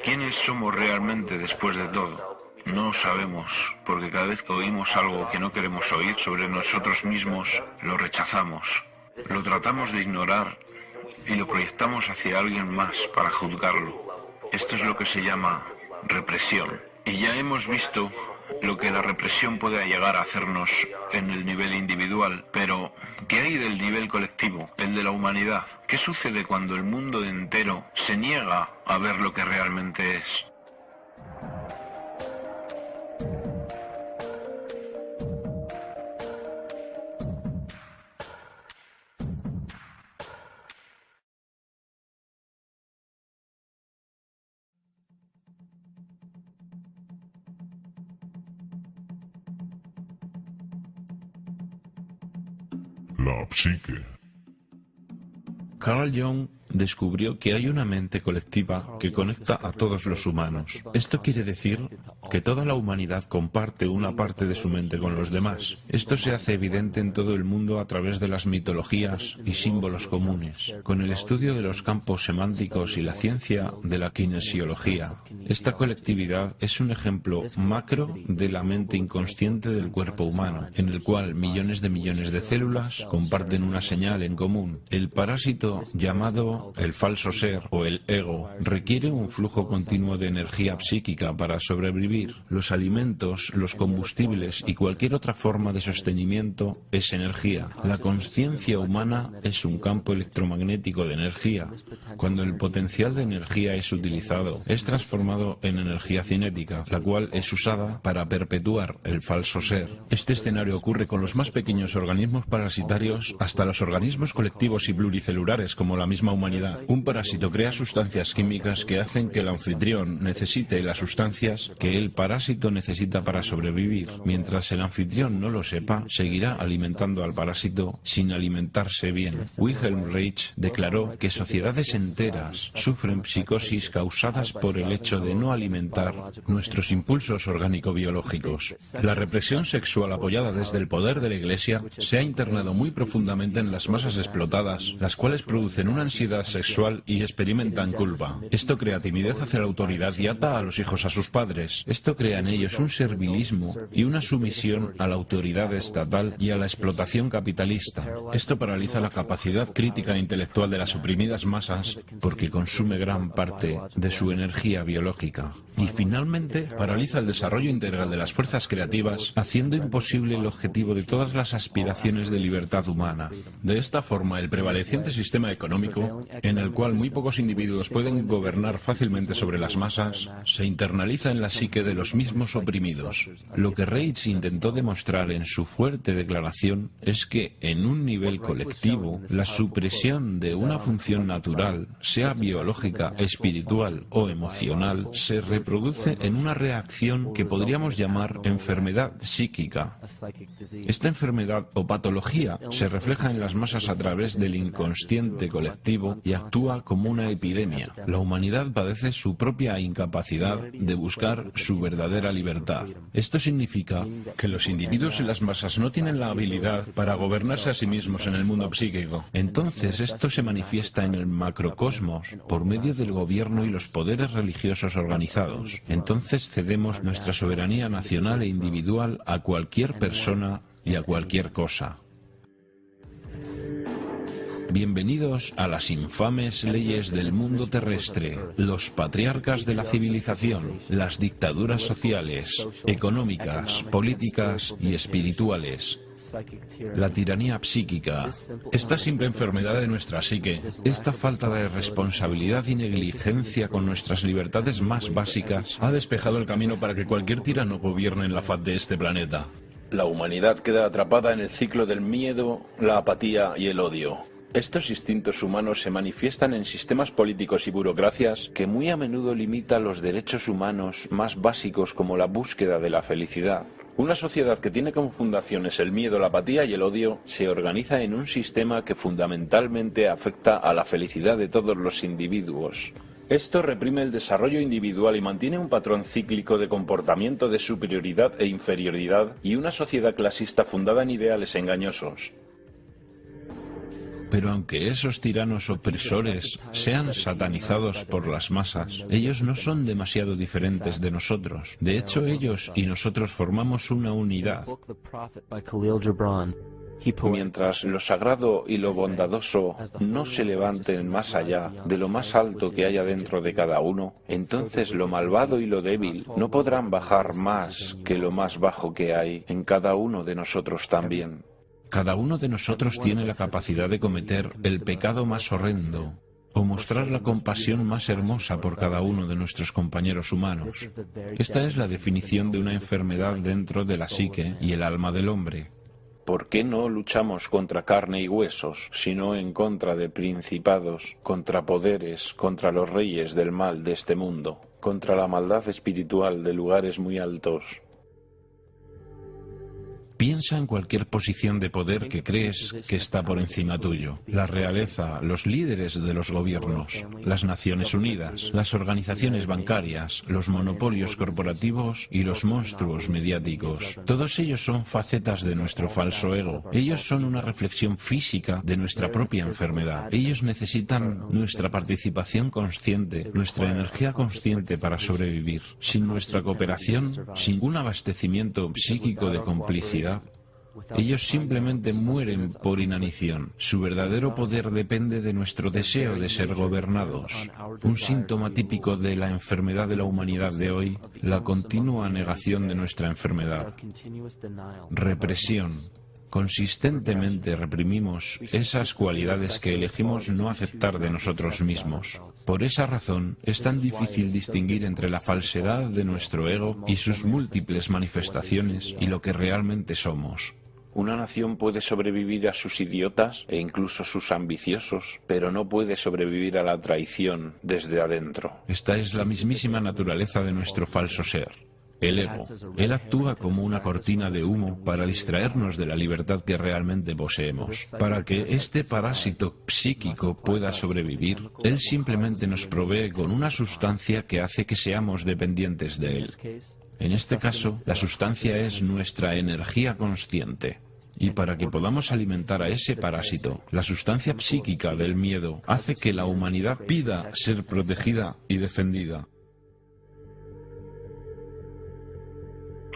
¿Quiénes somos realmente después de todo? No sabemos, porque cada vez que oímos algo que no queremos oír sobre nosotros mismos, lo rechazamos, lo tratamos de ignorar y lo proyectamos hacia alguien más para juzgarlo. Esto es lo que se llama represión. Y ya hemos visto lo que la represión puede llegar a hacernos en el nivel individual, pero ¿qué hay del nivel colectivo, el de la humanidad? ¿Qué sucede cuando el mundo entero se niega a ver lo que realmente es? La psique. Carl Jung descubrió que hay una mente colectiva que conecta a todos los humanos. Esto quiere decir que toda la humanidad comparte una parte de su mente con los demás. Esto se hace evidente en todo el mundo a través de las mitologías y símbolos comunes, con el estudio de los campos semánticos y la ciencia de la kinesiología. Esta colectividad es un ejemplo macro de la mente inconsciente del cuerpo humano, en el cual millones de células comparten una señal en común. El parásito llamado el falso ser o el ego requiere un flujo continuo de energía psíquica para sobrevivir. Los alimentos, los combustibles y cualquier otra forma de sostenimiento es energía. La consciencia humana es un campo electromagnético de energía. Cuando el potencial de energía es utilizado, es transformado en energía cinética, la cual es usada para perpetuar el falso ser. Este escenario ocurre con los más pequeños organismos parasitarios hasta los organismos colectivos y pluricelulares como la misma humanidad. Un parásito crea sustancias químicas que hacen que el anfitrión necesite las sustancias que el parásito necesita para sobrevivir. Mientras el anfitrión no lo sepa, seguirá alimentando al parásito sin alimentarse bien. Wilhelm Reich declaró que sociedades enteras sufren psicosis causadas por el hecho de no alimentar nuestros impulsos orgánico-biológicos. La represión sexual apoyada desde el poder de la Iglesia se ha internado muy profundamente en las masas explotadas, las cuales producen una ansiedad sexual y experimentan culpa. Esto crea timidez hacia la autoridad y ata a los hijos a sus padres. Esto crea en ellos un servilismo y una sumisión a la autoridad estatal y a la explotación capitalista. Esto paraliza la capacidad crítica e intelectual de las oprimidas masas porque consume gran parte de su energía biológica. Y finalmente paraliza el desarrollo integral de las fuerzas creativas, haciendo imposible el objetivo de todas las aspiraciones de libertad humana. De esta forma, el prevaleciente sistema económico, en el cual muy pocos individuos pueden gobernar fácilmente sobre las masas, se internaliza en la psique de los mismos oprimidos. Lo que Reich intentó demostrar en su fuerte declaración es que, en un nivel colectivo, la supresión de una función natural, sea biológica, espiritual o emocional, se reproduce en una reacción que podríamos llamar enfermedad psíquica. Esta enfermedad o patología se refleja en las masas a través del inconsciente colectivo y actúa como una epidemia. La humanidad padece su propia incapacidad de buscar su verdadera libertad. Esto significa que los individuos en las masas no tienen la habilidad para gobernarse a sí mismos en el mundo psíquico. Entonces esto se manifiesta en el macrocosmos por medio del gobierno y los poderes religiosos organizados. Entonces cedemos nuestra soberanía nacional e individual a cualquier persona y a cualquier cosa. Bienvenidos a las infames leyes del mundo terrestre, los patriarcas de la civilización, las dictaduras sociales, económicas, políticas y espirituales. La tiranía psíquica, esta simple enfermedad de nuestra psique, esta falta de responsabilidad y negligencia con nuestras libertades más básicas, ha despejado el camino para que cualquier tirano gobierne en la faz de este planeta. La humanidad queda atrapada en el ciclo del miedo, la apatía y el odio. Estos instintos humanos se manifiestan en sistemas políticos y burocracias que muy a menudo limitan los derechos humanos más básicos como la búsqueda de la felicidad. Una sociedad que tiene como fundaciones el miedo, la apatía y el odio se organiza en un sistema que fundamentalmente afecta a la felicidad de todos los individuos. Esto reprime el desarrollo individual y mantiene un patrón cíclico de comportamiento de superioridad e inferioridad y una sociedad clasista fundada en ideales engañosos. Pero aunque esos tiranos opresores sean satanizados por las masas, ellos no son demasiado diferentes de nosotros. De hecho, ellos y nosotros formamos una unidad. Mientras lo sagrado y lo bondadoso no se levanten más allá de lo más alto que haya dentro de cada uno, entonces lo malvado y lo débil no podrán bajar más que lo más bajo que hay en cada uno de nosotros también. Cada uno de nosotros tiene la capacidad de cometer el pecado más horrendo o mostrar la compasión más hermosa por cada uno de nuestros compañeros humanos. Esta es la definición de una enfermedad dentro de la psique y el alma del hombre. ¿Por qué no luchamos contra carne y huesos, sino en contra de principados, contra poderes, contra los reyes del mal de este mundo, contra la maldad espiritual de lugares muy altos? Piensa en cualquier posición de poder que crees que está por encima tuyo. La realeza, los líderes de los gobiernos, las Naciones Unidas, las organizaciones bancarias, los monopolios corporativos y los monstruos mediáticos. Todos ellos son facetas de nuestro falso ego. Ellos son una reflexión física de nuestra propia enfermedad. Ellos necesitan nuestra participación consciente, nuestra energía consciente para sobrevivir. Sin nuestra cooperación, sin un abastecimiento psíquico de complicidad, ellos simplemente mueren por inanición. Su verdadero poder depende de nuestro deseo de ser gobernados. Un síntoma típico de la enfermedad de la humanidad de hoy, la continua negación de nuestra enfermedad. Represión. Consistentemente reprimimos esas cualidades que elegimos no aceptar de nosotros mismos. Por esa razón, es tan difícil distinguir entre la falsedad de nuestro ego y sus múltiples manifestaciones y lo que realmente somos. Una nación puede sobrevivir a sus idiotas e incluso sus ambiciosos, pero no puede sobrevivir a la traición desde adentro. Esta es la mismísima naturaleza de nuestro falso ser. El ego. Él actúa como una cortina de humo para distraernos de la libertad que realmente poseemos. Para que este parásito psíquico pueda sobrevivir, él simplemente nos provee con una sustancia que hace que seamos dependientes de él. En este caso, la sustancia es nuestra energía consciente. Y para que podamos alimentar a ese parásito, la sustancia psíquica del miedo hace que la humanidad pida ser protegida y defendida.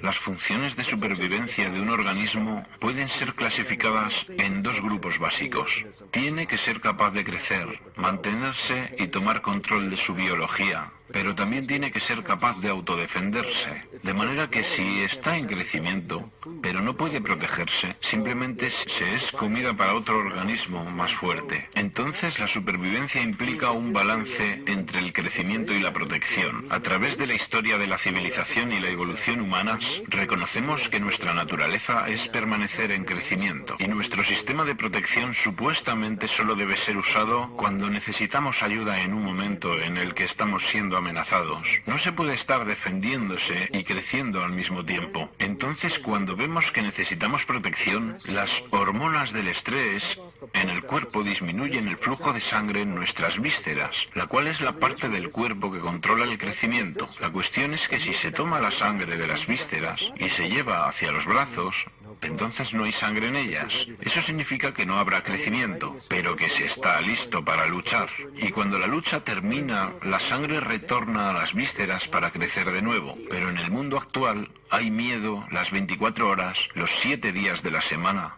Las funciones de supervivencia de un organismo pueden ser clasificadas en dos grupos básicos. Tiene que ser capaz de crecer, mantenerse y tomar control de su biología, pero también tiene que ser capaz de autodefenderse. De manera que si está en crecimiento, pero no puede protegerse, simplemente se es comida para otro organismo más fuerte. Entonces la supervivencia implica un balance entre el crecimiento y la protección. A través de la historia de la civilización y la evolución humanas, reconocemos que nuestra naturaleza es permanecer en crecimiento, y nuestro sistema de protección supuestamente solo debe ser usado cuando necesitamos ayuda en un momento en el que estamos siendo amenazados. No se puede estar defendiéndose y creciendo al mismo tiempo. Entonces, cuando vemos que necesitamos protección, las hormonas del estrés en el cuerpo disminuyen el flujo de sangre en nuestras vísceras, la cual es la parte del cuerpo que controla el crecimiento. La cuestión es que si se toma la sangre de las vísceras y se lleva hacia los brazos, entonces no hay sangre en ellas. Eso significa que no habrá crecimiento, pero que se está listo para luchar. Y cuando la lucha termina, la sangre retorna a las vísceras para crecer de nuevo. Pero en el mundo actual hay miedo las 24 horas, los 7 días de la semana.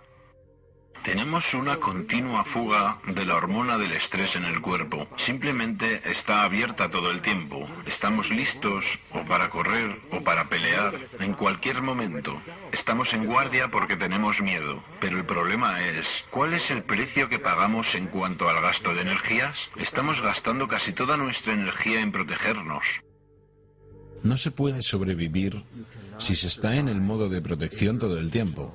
Tenemos una continua fuga de la hormona del estrés en el cuerpo. Simplemente está abierta todo el tiempo. Estamos listos o para correr o para pelear en cualquier momento. Estamos en guardia porque tenemos miedo. Pero el problema es, ¿cuál es el precio que pagamos en cuanto al gasto de energías? Estamos gastando casi toda nuestra energía en protegernos. No se puede sobrevivir si se está en el modo de protección todo el tiempo.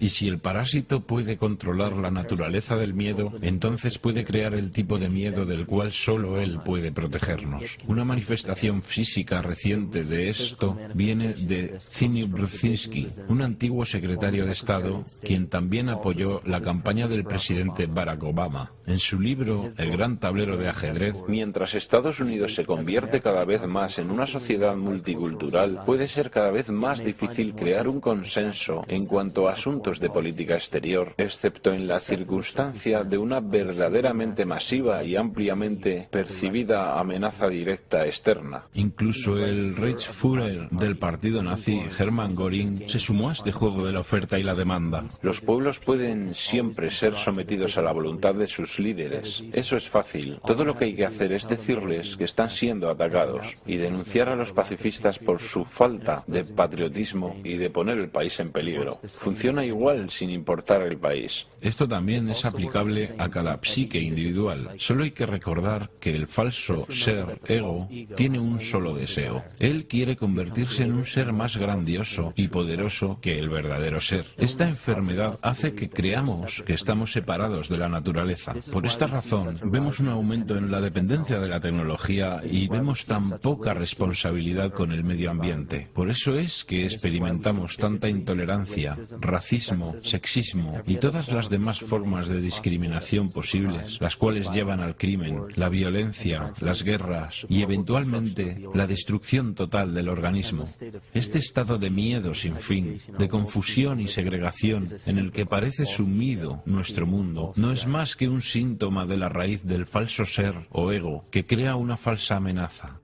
Y si el parásito puede controlar la naturaleza del miedo, entonces puede crear el tipo de miedo del cual solo él puede protegernos. Una manifestación física reciente de esto viene de Zbigniew Brzezinski, un antiguo secretario de Estado, quien también apoyó la campaña del presidente Barack Obama. En su libro El gran tablero de ajedrez, mientras Estados Unidos se convierte cada vez más en una sociedad multicultural, puede ser cada vez más difícil crear un consenso en cuanto a asuntos de política exterior, excepto en la circunstancia de una verdaderamente masiva y ampliamente percibida amenaza directa externa. Incluso el Reichsführer del partido nazi, Hermann Göring, se sumó a este juego de la oferta y la demanda. Los pueblos pueden siempre ser sometidos a la voluntad de sus líderes. Eso es fácil. Todo lo que hay que hacer es decirles que están siendo atacados y denunciar a los pacifistas por su falta de patriotismo y de poner el país en peligro. Funciona igual sin importar el país. Esto también es aplicable a cada psique individual. Solo hay que recordar que el falso ser, ego, tiene un solo deseo. Él quiere convertirse en un ser más grandioso y poderoso que el verdadero ser. Esta enfermedad hace que creamos que estamos separados de la naturaleza. Por esta razón, vemos un aumento en la dependencia de la tecnología y vemos tan poca responsabilidad con el medio ambiente. Por eso es que experimentamos tanta intolerancia, racismo, sexismo y todas las demás formas de discriminación posibles, las cuales llevan al crimen, la violencia, las guerras y eventualmente la destrucción total del organismo. Este estado de miedo sin fin, de confusión y segregación en el que parece sumido nuestro mundo, no es más que un síntoma de la raíz del falso ser o ego que crea una falsa amenaza.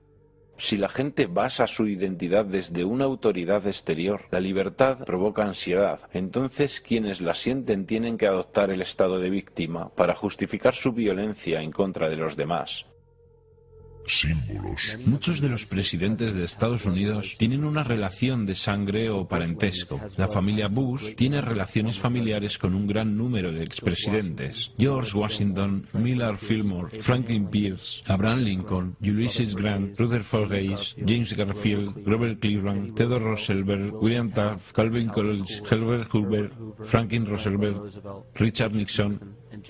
Si la gente basa su identidad desde una autoridad exterior, la libertad provoca ansiedad. Entonces, quienes la sienten tienen que adoptar el estado de víctima para justificar su violencia en contra de los demás. Símbolos. Muchos de los presidentes de Estados Unidos tienen una relación de sangre o parentesco. La familia Bush tiene relaciones familiares con un gran número de expresidentes. George Washington, Millard Fillmore, Franklin Pierce, Abraham Lincoln, Ulysses Grant, Rutherford Hayes, James Garfield, Grover Cleveland, Theodore Roosevelt, William Taft, Calvin Coolidge, Herbert Hoover, Franklin Roosevelt, Richard Nixon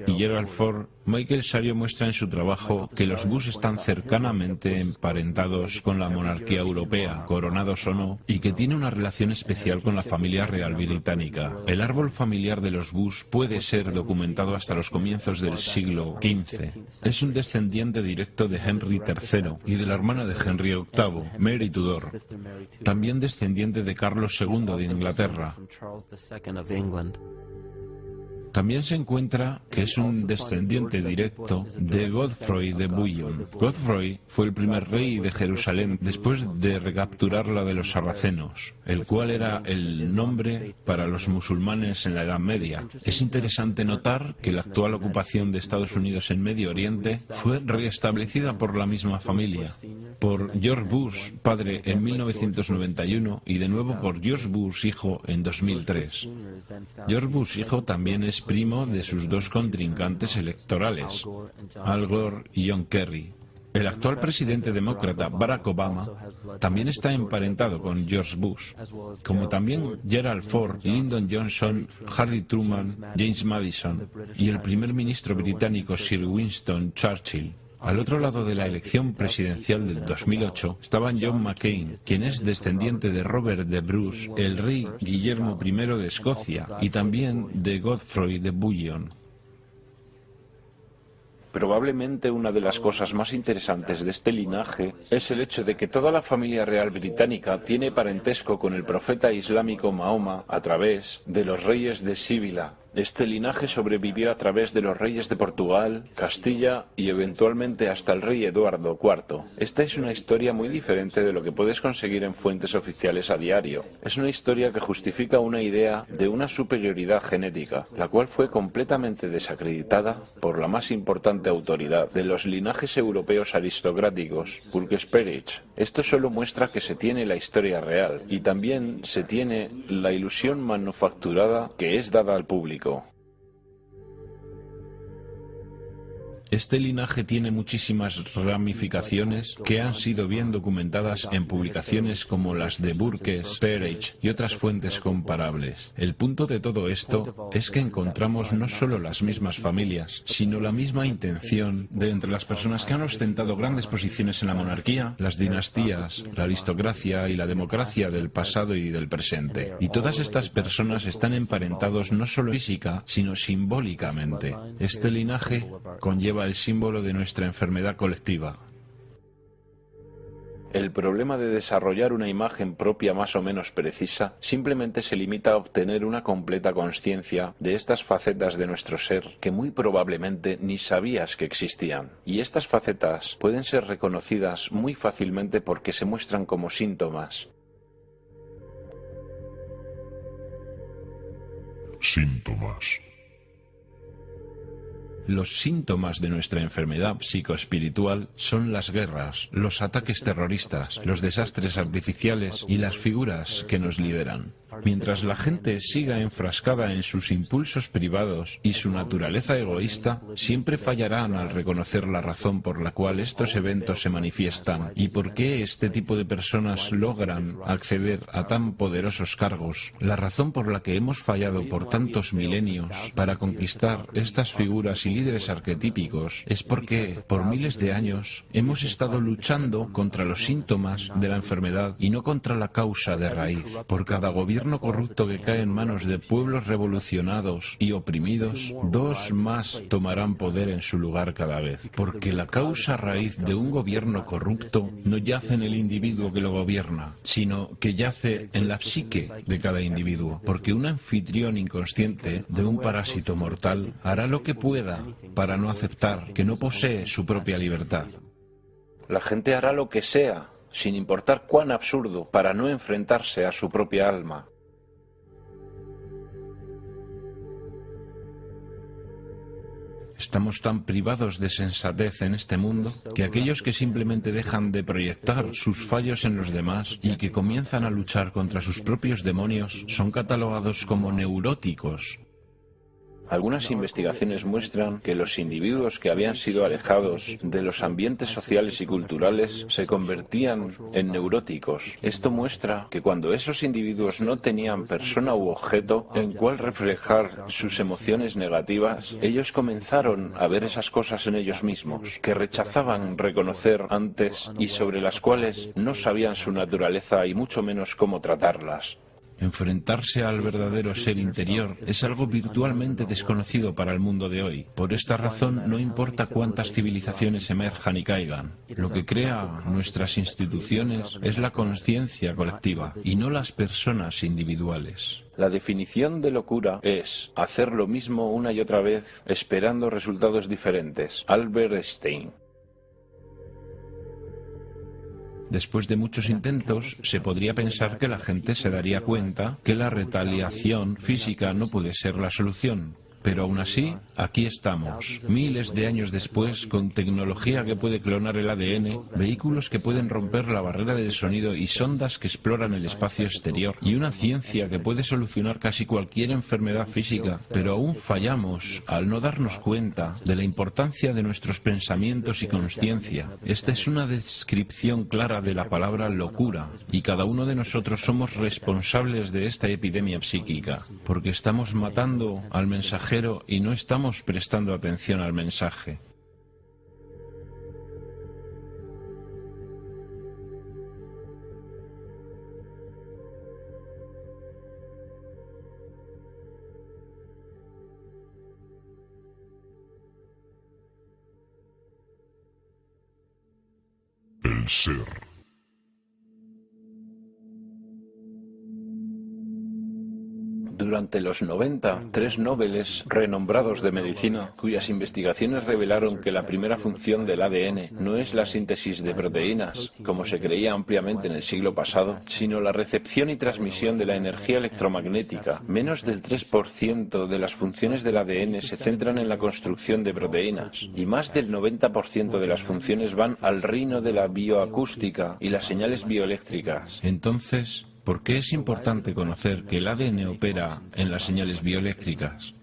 y Gerald Ford. Michael Sario muestra en su trabajo que los Bush están cercanamente emparentados con la monarquía europea, coronados o no, y que tiene una relación especial con la familia real británica. El árbol familiar de los Bush puede ser documentado hasta los comienzos del siglo XV. Es un descendiente directo de Henry III y de la hermana de Henry VIII, Mary Tudor. También descendiente de Carlos II de Inglaterra. También se encuentra que es un descendiente directo de Godfrey de Bouillon. Godfrey fue el primer rey de Jerusalén después de recapturarla de los sarracenos, el cual era el nombre para los musulmanes en la Edad Media. Es interesante notar que la actual ocupación de Estados Unidos en Medio Oriente fue restablecida por la misma familia, por George Bush, padre, en 1991 y de nuevo por George Bush, hijo, en 2003. George Bush, hijo, también es primo de sus dos contrincantes electorales, Al Gore y John Kerry. El actual presidente demócrata, Barack Obama, también está emparentado con George Bush, como también Gerald Ford, Lyndon Johnson, Harry Truman, James Madison y el primer ministro británico Sir Winston Churchill. Al otro lado de la elección presidencial del 2008 estaba John McCain, quien es descendiente de Robert de Bruce, el rey Guillermo I de Escocia, y también de Godfrey de Bouillon. Probablemente una de las cosas más interesantes de este linaje es el hecho de que toda la familia real británica tiene parentesco con el profeta islámico Mahoma a través de los reyes de Sibila, Este linaje sobrevivió a través de los reyes de Portugal, Castilla y eventualmente hasta el rey Eduardo IV. Esta es una historia muy diferente de lo que puedes conseguir en fuentes oficiales a diario. Es una historia que justifica una idea de una superioridad genética, la cual fue completamente desacreditada por la más importante autoridad de los linajes europeos aristocráticos, Pulquesperich. Esto solo muestra que se tiene la historia real y también se tiene la ilusión manufacturada que es dada al público. Este linaje tiene muchísimas ramificaciones que han sido bien documentadas en publicaciones como las de Burkes, Perech y otras fuentes comparables. El punto de todo esto es que encontramos no solo las mismas familias, sino la misma intención de entre las personas que han ostentado grandes posiciones en la monarquía, las dinastías, la aristocracia y la democracia del pasado y del presente. Y todas estas personas están emparentados no solo física, sino simbólicamente. Este linaje conlleva el símbolo de nuestra enfermedad colectiva. El problema de desarrollar una imagen propia más o menos precisa simplemente se limita a obtener una completa consciencia de estas facetas de nuestro ser que muy probablemente ni sabías que existían. Y estas facetas pueden ser reconocidas muy fácilmente porque se muestran como síntomas. Síntomas. Los síntomas de nuestra enfermedad psicoespiritual son las guerras, los ataques terroristas, los desastres artificiales y las figuras que nos lideran. Mientras la gente siga enfrascada en sus impulsos privados y su naturaleza egoísta, siempre fallarán al reconocer la razón por la cual estos eventos se manifiestan y por qué este tipo de personas logran acceder a tan poderosos cargos. La razón por la que hemos fallado por tantos milenios para conquistar estas figuras y líderes arquetípicos es porque, por miles de años, hemos estado luchando contra los síntomas de la enfermedad y no contra la causa de raíz. Por cada gobierno corrupto que cae en manos de pueblos revolucionados y oprimidos, dos más tomarán poder en su lugar cada vez. Porque la causa raíz de un gobierno corrupto no yace en el individuo que lo gobierna, sino que yace en la psique de cada individuo. Porque un anfitrión inconsciente de un parásito mortal hará lo que pueda para no aceptar que no posee su propia libertad. La gente hará lo que sea, sin importar cuán absurdo, para no enfrentarse a su propia alma. Estamos tan privados de sensatez en este mundo que aquellos que simplemente dejan de proyectar sus fallos en los demás y que comienzan a luchar contra sus propios demonios son catalogados como neuróticos. Algunas investigaciones muestran que los individuos que habían sido alejados de los ambientes sociales y culturales se convertían en neuróticos. Esto muestra que cuando esos individuos no tenían persona u objeto en cual reflejar sus emociones negativas, ellos comenzaron a ver esas cosas en ellos mismos, que rechazaban reconocer antes y sobre las cuales no sabían su naturaleza y mucho menos cómo tratarlas. Enfrentarse al verdadero ser interior es algo virtualmente desconocido para el mundo de hoy. Por esta razón, no importa cuántas civilizaciones emerjan y caigan. Lo que crea nuestras instituciones es la conciencia colectiva y no las personas individuales. La definición de locura es hacer lo mismo una y otra vez esperando resultados diferentes. Albert Einstein. Después de muchos intentos, se podría pensar que la gente se daría cuenta que la retaliación física no puede ser la solución. Pero aún así, aquí estamos, miles de años después, con tecnología que puede clonar el ADN, vehículos que pueden romper la barrera del sonido y sondas que exploran el espacio exterior, y una ciencia que puede solucionar casi cualquier enfermedad física. Pero aún fallamos al no darnos cuenta de la importancia de nuestros pensamientos y consciencia. Esta es una descripción clara de la palabra locura, y cada uno de nosotros somos responsables de esta epidemia psíquica, porque estamos matando al mensajero y no estamos prestando atención al mensaje. El ser. Durante los 90, 3 Nobeles renombrados de medicina, cuyas investigaciones revelaron que la primera función del ADN no es la síntesis de proteínas, como se creía ampliamente en el siglo pasado, sino la recepción y transmisión de la energía electromagnética. Menos del 3% de las funciones del ADN se centran en la construcción de proteínas, y más del 90% de las funciones van al reino de la bioacústica y las señales bioeléctricas. Entonces, ¿por qué es importante conocer que el ADN opera en las señales bioeléctricas?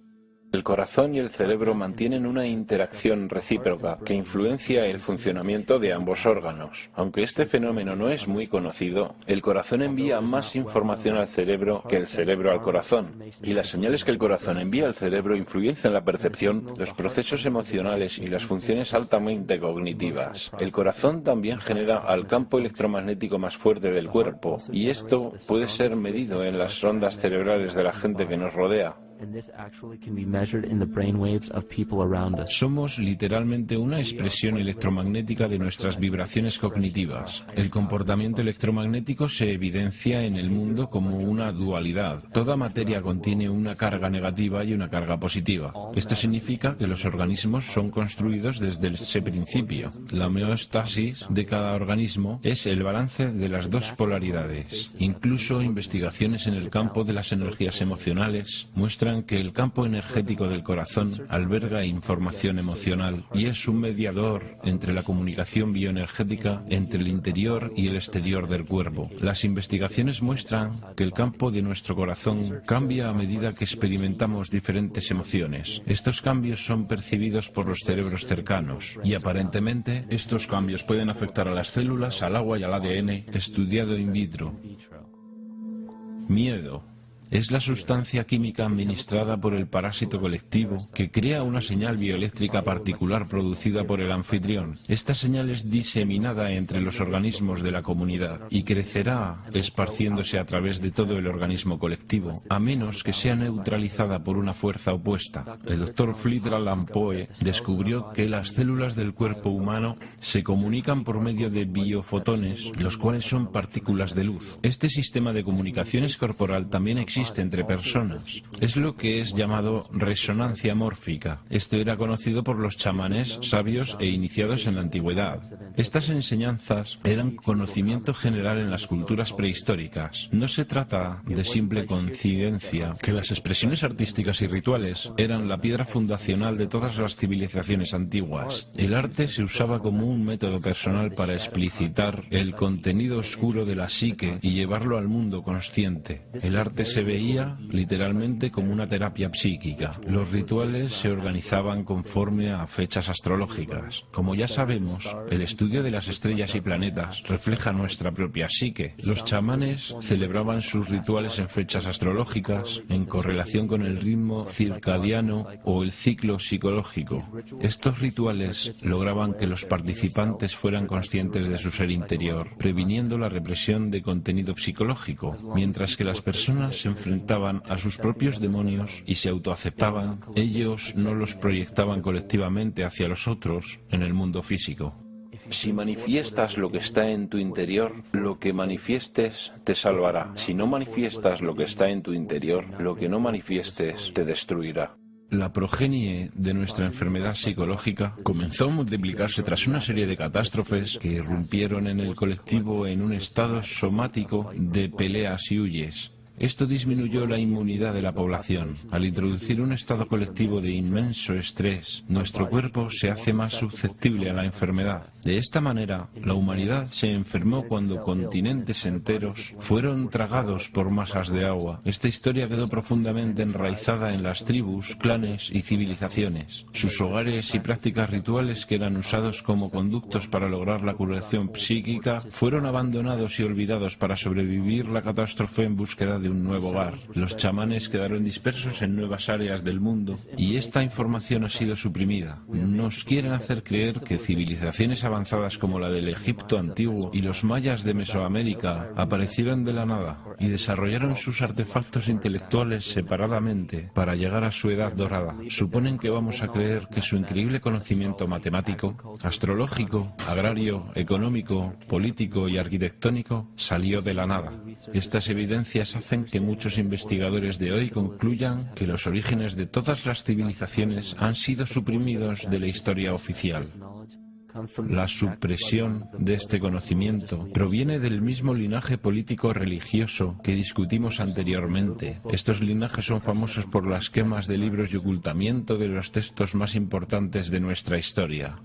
El corazón y el cerebro mantienen una interacción recíproca que influencia el funcionamiento de ambos órganos. Aunque este fenómeno no es muy conocido, el corazón envía más información al cerebro que el cerebro al corazón, y las señales que el corazón envía al cerebro influencian la percepción, los procesos emocionales y las funciones altamente cognitivas. El corazón también genera al campo electromagnético más fuerte del cuerpo, y esto puede ser medido en las ondas cerebrales de la gente que nos rodea. Somos literalmente una expresión electromagnética de nuestras vibraciones cognitivas. El comportamiento electromagnético se evidencia en el mundo como una dualidad. Toda materia contiene una carga negativa y una carga positiva. Esto significa que los organismos son construidos desde ese principio. La homeostasis de cada organismo es el balance de las dos polaridades. Incluso investigaciones en el campo de las energías emocionales muestran que el campo energético del corazón alberga información emocional y es un mediador entre la comunicación bioenergética entre el interior y el exterior del cuerpo. Las investigaciones muestran que el campo de nuestro corazón cambia a medida que experimentamos diferentes emociones. Estos cambios son percibidos por los cerebros cercanos y aparentemente estos cambios pueden afectar a las células, al agua y al ADN, estudiado in vitro. Miedo. Es la sustancia química administrada por el parásito colectivo que crea una señal bioeléctrica particular producida por el anfitrión. Esta señal es diseminada entre los organismos de la comunidad y crecerá esparciéndose a través de todo el organismo colectivo, a menos que sea neutralizada por una fuerza opuesta. El Dr. Fritz Alan Poe descubrió que las células del cuerpo humano se comunican por medio de biofotones, los cuales son partículas de luz. Este sistema de comunicaciones corporal también existe entre personas. Es lo que es llamado resonancia mórfica. Esto era conocido por los chamanes sabios e iniciados en la antigüedad. Estas enseñanzas eran conocimiento general en las culturas prehistóricas. No se trata de simple coincidencia que las expresiones artísticas y rituales eran la piedra fundacional de todas las civilizaciones antiguas. El arte se usaba como un método personal para explicitar el contenido oscuro de la psique y llevarlo al mundo consciente. El arte se veía literalmente como una terapia psíquica. Los rituales se organizaban conforme a fechas astrológicas. Como ya sabemos, el estudio de las estrellas y planetas refleja nuestra propia psique. Los chamanes celebraban sus rituales en fechas astrológicas, en correlación con el ritmo circadiano o el ciclo psicológico. Estos rituales lograban que los participantes fueran conscientes de su ser interior, previniendo la represión de contenido psicológico, mientras que las personas se enfrentaban a sus propios demonios y se autoaceptaban, ellos no los proyectaban colectivamente hacia los otros en el mundo físico. Si manifiestas lo que está en tu interior, lo que manifiestes te salvará. Si no manifiestas lo que está en tu interior, lo que no manifiestes te destruirá. La progenie de nuestra enfermedad psicológica comenzó a multiplicarse tras una serie de catástrofes que irrumpieron en el colectivo en un estado somático de peleas y huyes. Esto disminuyó la inmunidad de la población. Al introducir un estado colectivo de inmenso estrés, nuestro cuerpo se hace más susceptible a la enfermedad. De esta manera, la humanidad se enfermó cuando continentes enteros fueron tragados por masas de agua. Esta historia quedó profundamente enraizada en las tribus, clanes y civilizaciones. Sus hogares y prácticas rituales que eran usados como conductos para lograr la curación psíquica fueron abandonados y olvidados para sobrevivir la catástrofe en búsqueda de un nuevo hogar. Los chamanes quedaron dispersos en nuevas áreas del mundo y esta información ha sido suprimida. Nos quieren hacer creer que civilizaciones avanzadas como la del Egipto antiguo y los mayas de Mesoamérica aparecieron de la nada y desarrollaron sus artefactos intelectuales separadamente para llegar a su edad dorada. Suponen que vamos a creer que su increíble conocimiento matemático, astrológico, agrario, económico, político y arquitectónico salió de la nada. Estas evidencias hacen hacen que muchos investigadores de hoy concluyan que los orígenes de todas las civilizaciones han sido suprimidos de la historia oficial. La supresión de este conocimiento proviene del mismo linaje político-religioso que discutimos anteriormente. Estos linajes son famosos por las quemas de libros y ocultamiento de los textos más importantes de nuestra historia.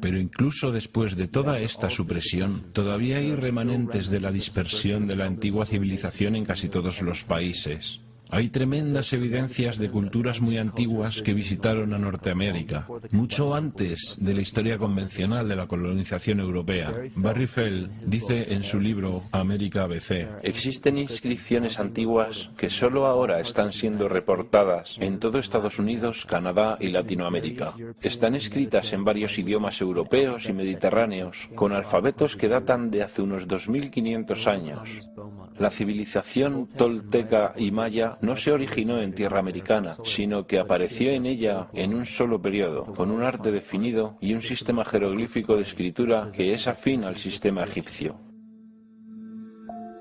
Pero incluso después de toda esta supresión, todavía hay remanentes de la dispersión de la antigua civilización en casi todos los países. Hay tremendas evidencias de culturas muy antiguas que visitaron a Norteamérica, mucho antes de la historia convencional de la colonización europea. Barry Feld dice en su libro América ABC: existen inscripciones antiguas que solo ahora están siendo reportadas en todo Estados Unidos, Canadá y Latinoamérica. Están escritas en varios idiomas europeos y mediterráneos, con alfabetos que datan de hace unos 2500 años. La civilización tolteca y maya no se originó en tierra americana, sino que apareció en ella en un solo periodo, con un arte definido y un sistema jeroglífico de escritura que es afín al sistema egipcio.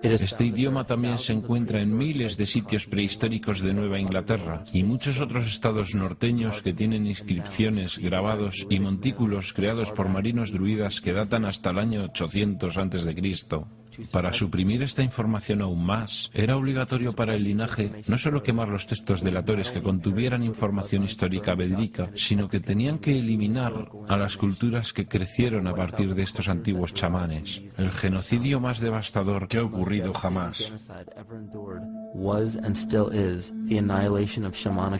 Este idioma también se encuentra en miles de sitios prehistóricos de Nueva Inglaterra y muchos otros estados norteños que tienen inscripciones, grabados y montículos creados por marinos druidas que datan hasta el año 800 a.C. Para suprimir esta información aún más, era obligatorio para el linaje no solo quemar los textos delatores que contuvieran información histórica verídica, sino que tenían que eliminar a las culturas que crecieron a partir de estos antiguos chamanes. El genocidio más devastador que ha ocurrido jamás.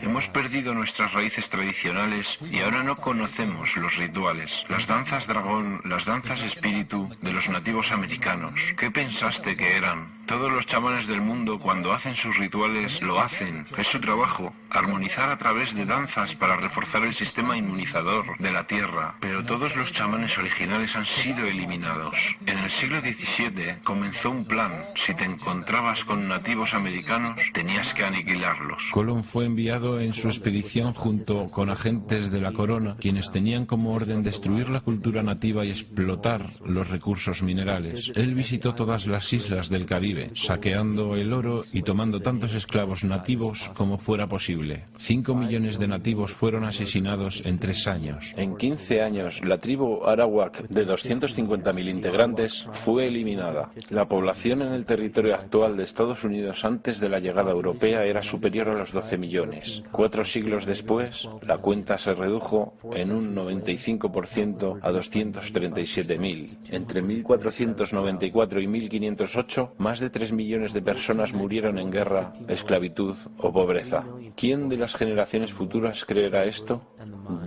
Hemos perdido nuestras raíces tradicionales y ahora no conocemos los rituales, las danzas dragón, las danzas espíritu de los nativos americanos. ¿Qué pensaste que eran? Todos los chamanes del mundo, cuando hacen sus rituales, lo hacen. Es su trabajo, armonizar a través de danzas para reforzar el sistema inmunizador de la Tierra. Pero todos los chamanes originales han sido eliminados. En el siglo XVII comenzó un plan. Si te encontrabas con nativos americanos, tenías que aniquilarlos. Colón fue enviado en su expedición junto con agentes de la corona, quienes tenían como orden destruir la cultura nativa y explotar los recursos minerales. Él visitó todas las islas del Caribe, saqueando el oro y tomando tantos esclavos nativos como fuera posible. 5 millones de nativos fueron asesinados en 3 años. En 15 años, la tribu arawak de 250.000 integrantes fue eliminada. La población en el territorio actual de Estados Unidos antes de la llegada europea era superior a los 12 millones. 4 siglos después, la cuenta se redujo en un 95% a 237.000. Entre 1494 y 1508, más de 3 millones de personas murieron en guerra, esclavitud o pobreza. ¿Quién de las generaciones futuras creerá esto?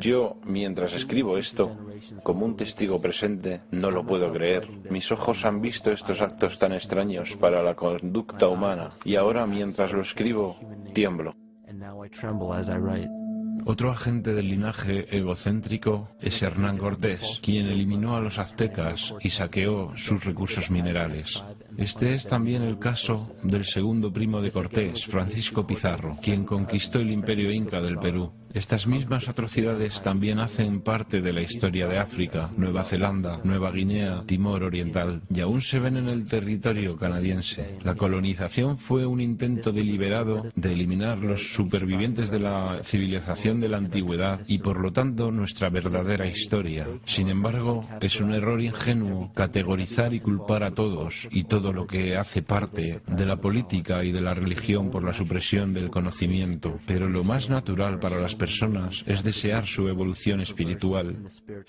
Yo, mientras escribo esto, como un testigo presente, no lo puedo creer. Mis ojos han visto estos actos tan extraños para la conducta humana y ahora, mientras lo escribo, tiemblo. Otro agente del linaje egocéntrico es Hernán Cortés, quien eliminó a los aztecas y saqueó sus recursos minerales. Este es también el caso del segundo primo de Cortés, Francisco Pizarro, quien conquistó el imperio inca del Perú. Estas mismas atrocidades también hacen parte de la historia de África, Nueva Zelanda, Nueva Guinea, Timor Oriental, y aún se ven en el territorio canadiense. La colonización fue un intento deliberado de eliminar los supervivientes de la civilización de la antigüedad y por lo tanto nuestra verdadera historia. Sin embargo, es un error ingenuo categorizar y culpar a todos y todo lo que hace parte de la política y de la religión por la supresión del conocimiento. Pero lo más natural para las personas es desear su evolución espiritual.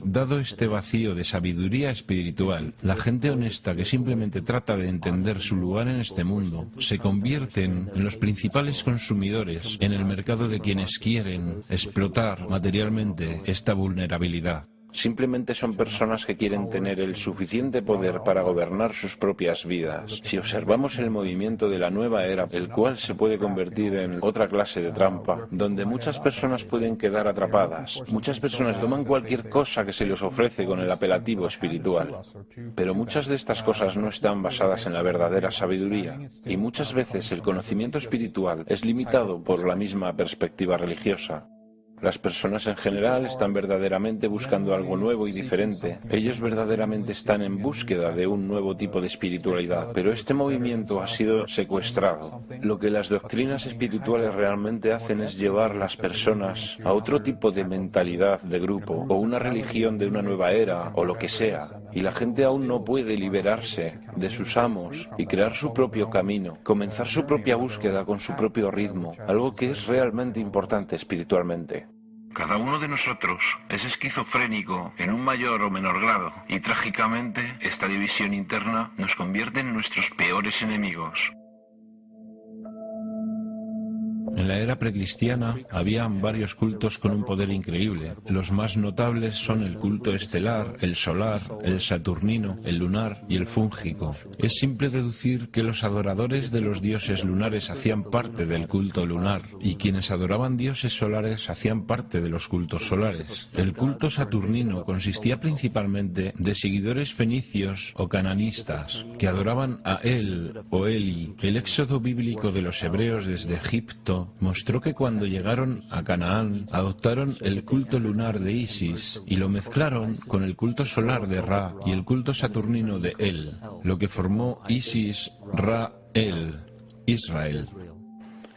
Dado este vacío de sabiduría espiritual, la gente honesta que simplemente trata de entender su lugar en este mundo se convierten en los principales consumidores en el mercado de quienes quieren explotar materialmente esta vulnerabilidad. Simplemente son personas que quieren tener el suficiente poder para gobernar sus propias vidas. Si observamos el movimiento de la nueva era, el cual se puede convertir en otra clase de trampa, donde muchas personas pueden quedar atrapadas. Muchas personas toman cualquier cosa que se les ofrece con el apelativo espiritual. Pero muchas de estas cosas no están basadas en la verdadera sabiduría. Y muchas veces el conocimiento espiritual es limitado por la misma perspectiva religiosa. Las personas en general están verdaderamente buscando algo nuevo y diferente. Ellos verdaderamente están en búsqueda de un nuevo tipo de espiritualidad, pero este movimiento ha sido secuestrado. Lo que las doctrinas espirituales realmente hacen es llevar a las personas a otro tipo de mentalidad de grupo, o una religión de una nueva era, o lo que sea. Y la gente aún no puede liberarse de sus amos y crear su propio camino, comenzar su propia búsqueda con su propio ritmo, algo que es realmente importante espiritualmente. Cada uno de nosotros es esquizofrénico en un mayor o menor grado y trágicamente esta división interna nos convierte en nuestros peores enemigos. En la era precristiana había varios cultos con un poder increíble. Los más notables son el culto estelar, el solar, el saturnino, el lunar y el fúngico. Es simple deducir que los adoradores de los dioses lunares hacían parte del culto lunar y quienes adoraban dioses solares hacían parte de los cultos solares. El culto saturnino consistía principalmente de seguidores fenicios o cananistas que adoraban a El o Eli. El éxodo bíblico de los hebreos desde Egipto mostró que cuando llegaron a Canaán adoptaron el culto lunar de Isis y lo mezclaron con el culto solar de Ra y el culto saturnino de El, lo que formó Isis, Ra, El, Israel.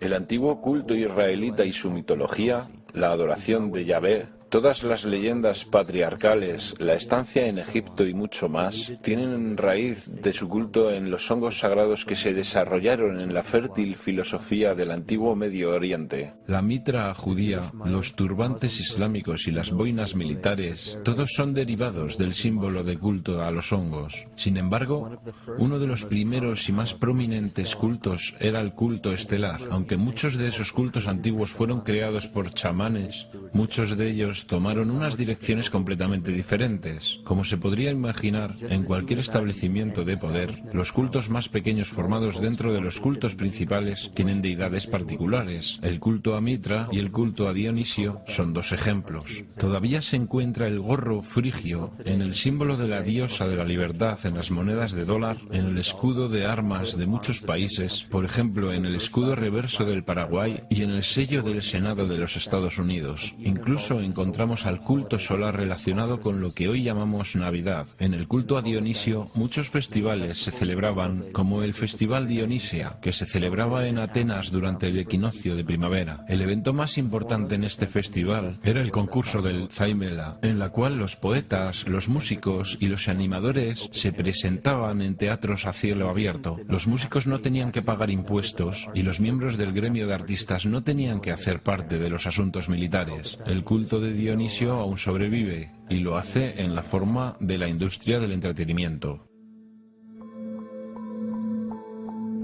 El antiguo culto israelita y su mitología, la adoración de Yahvé, todas las leyendas patriarcales, la estancia en Egipto y mucho más, tienen raíz de su culto en los hongos sagrados que se desarrollaron en la fértil filosofía del antiguo Medio Oriente. La mitra judía, los turbantes islámicos y las boinas militares, todos son derivados del símbolo de culto a los hongos. Sin embargo, uno de los primeros y más prominentes cultos era el culto estelar. Aunque muchos de esos cultos antiguos fueron creados por chamanes, muchos de ellos tomaron unas direcciones completamente diferentes. Como se podría imaginar, en cualquier establecimiento de poder, los cultos más pequeños formados dentro de los cultos principales tienen deidades particulares. El culto a Mitra y el culto a Dionisio son dos ejemplos. Todavía se encuentra el gorro frigio en el símbolo de la diosa de la libertad en las monedas de dólar, en el escudo de armas de muchos países, por ejemplo en el escudo reverso del Paraguay y en el sello del Senado de los Estados Unidos. Incluso encontramos al culto solar relacionado con lo que hoy llamamos Navidad. En el culto a Dionisio, muchos festivales se celebraban, como el Festival Dionisia, que se celebraba en Atenas durante el equinoccio de primavera. El evento más importante en este festival era el concurso del Zaimela, en la cual los poetas, los músicos y los animadores se presentaban en teatros a cielo abierto. Los músicos no tenían que pagar impuestos y los miembros del gremio de artistas no tenían que hacer parte de los asuntos militares. El culto de Dionisio aún sobrevive y lo hace en la forma de la industria del entretenimiento.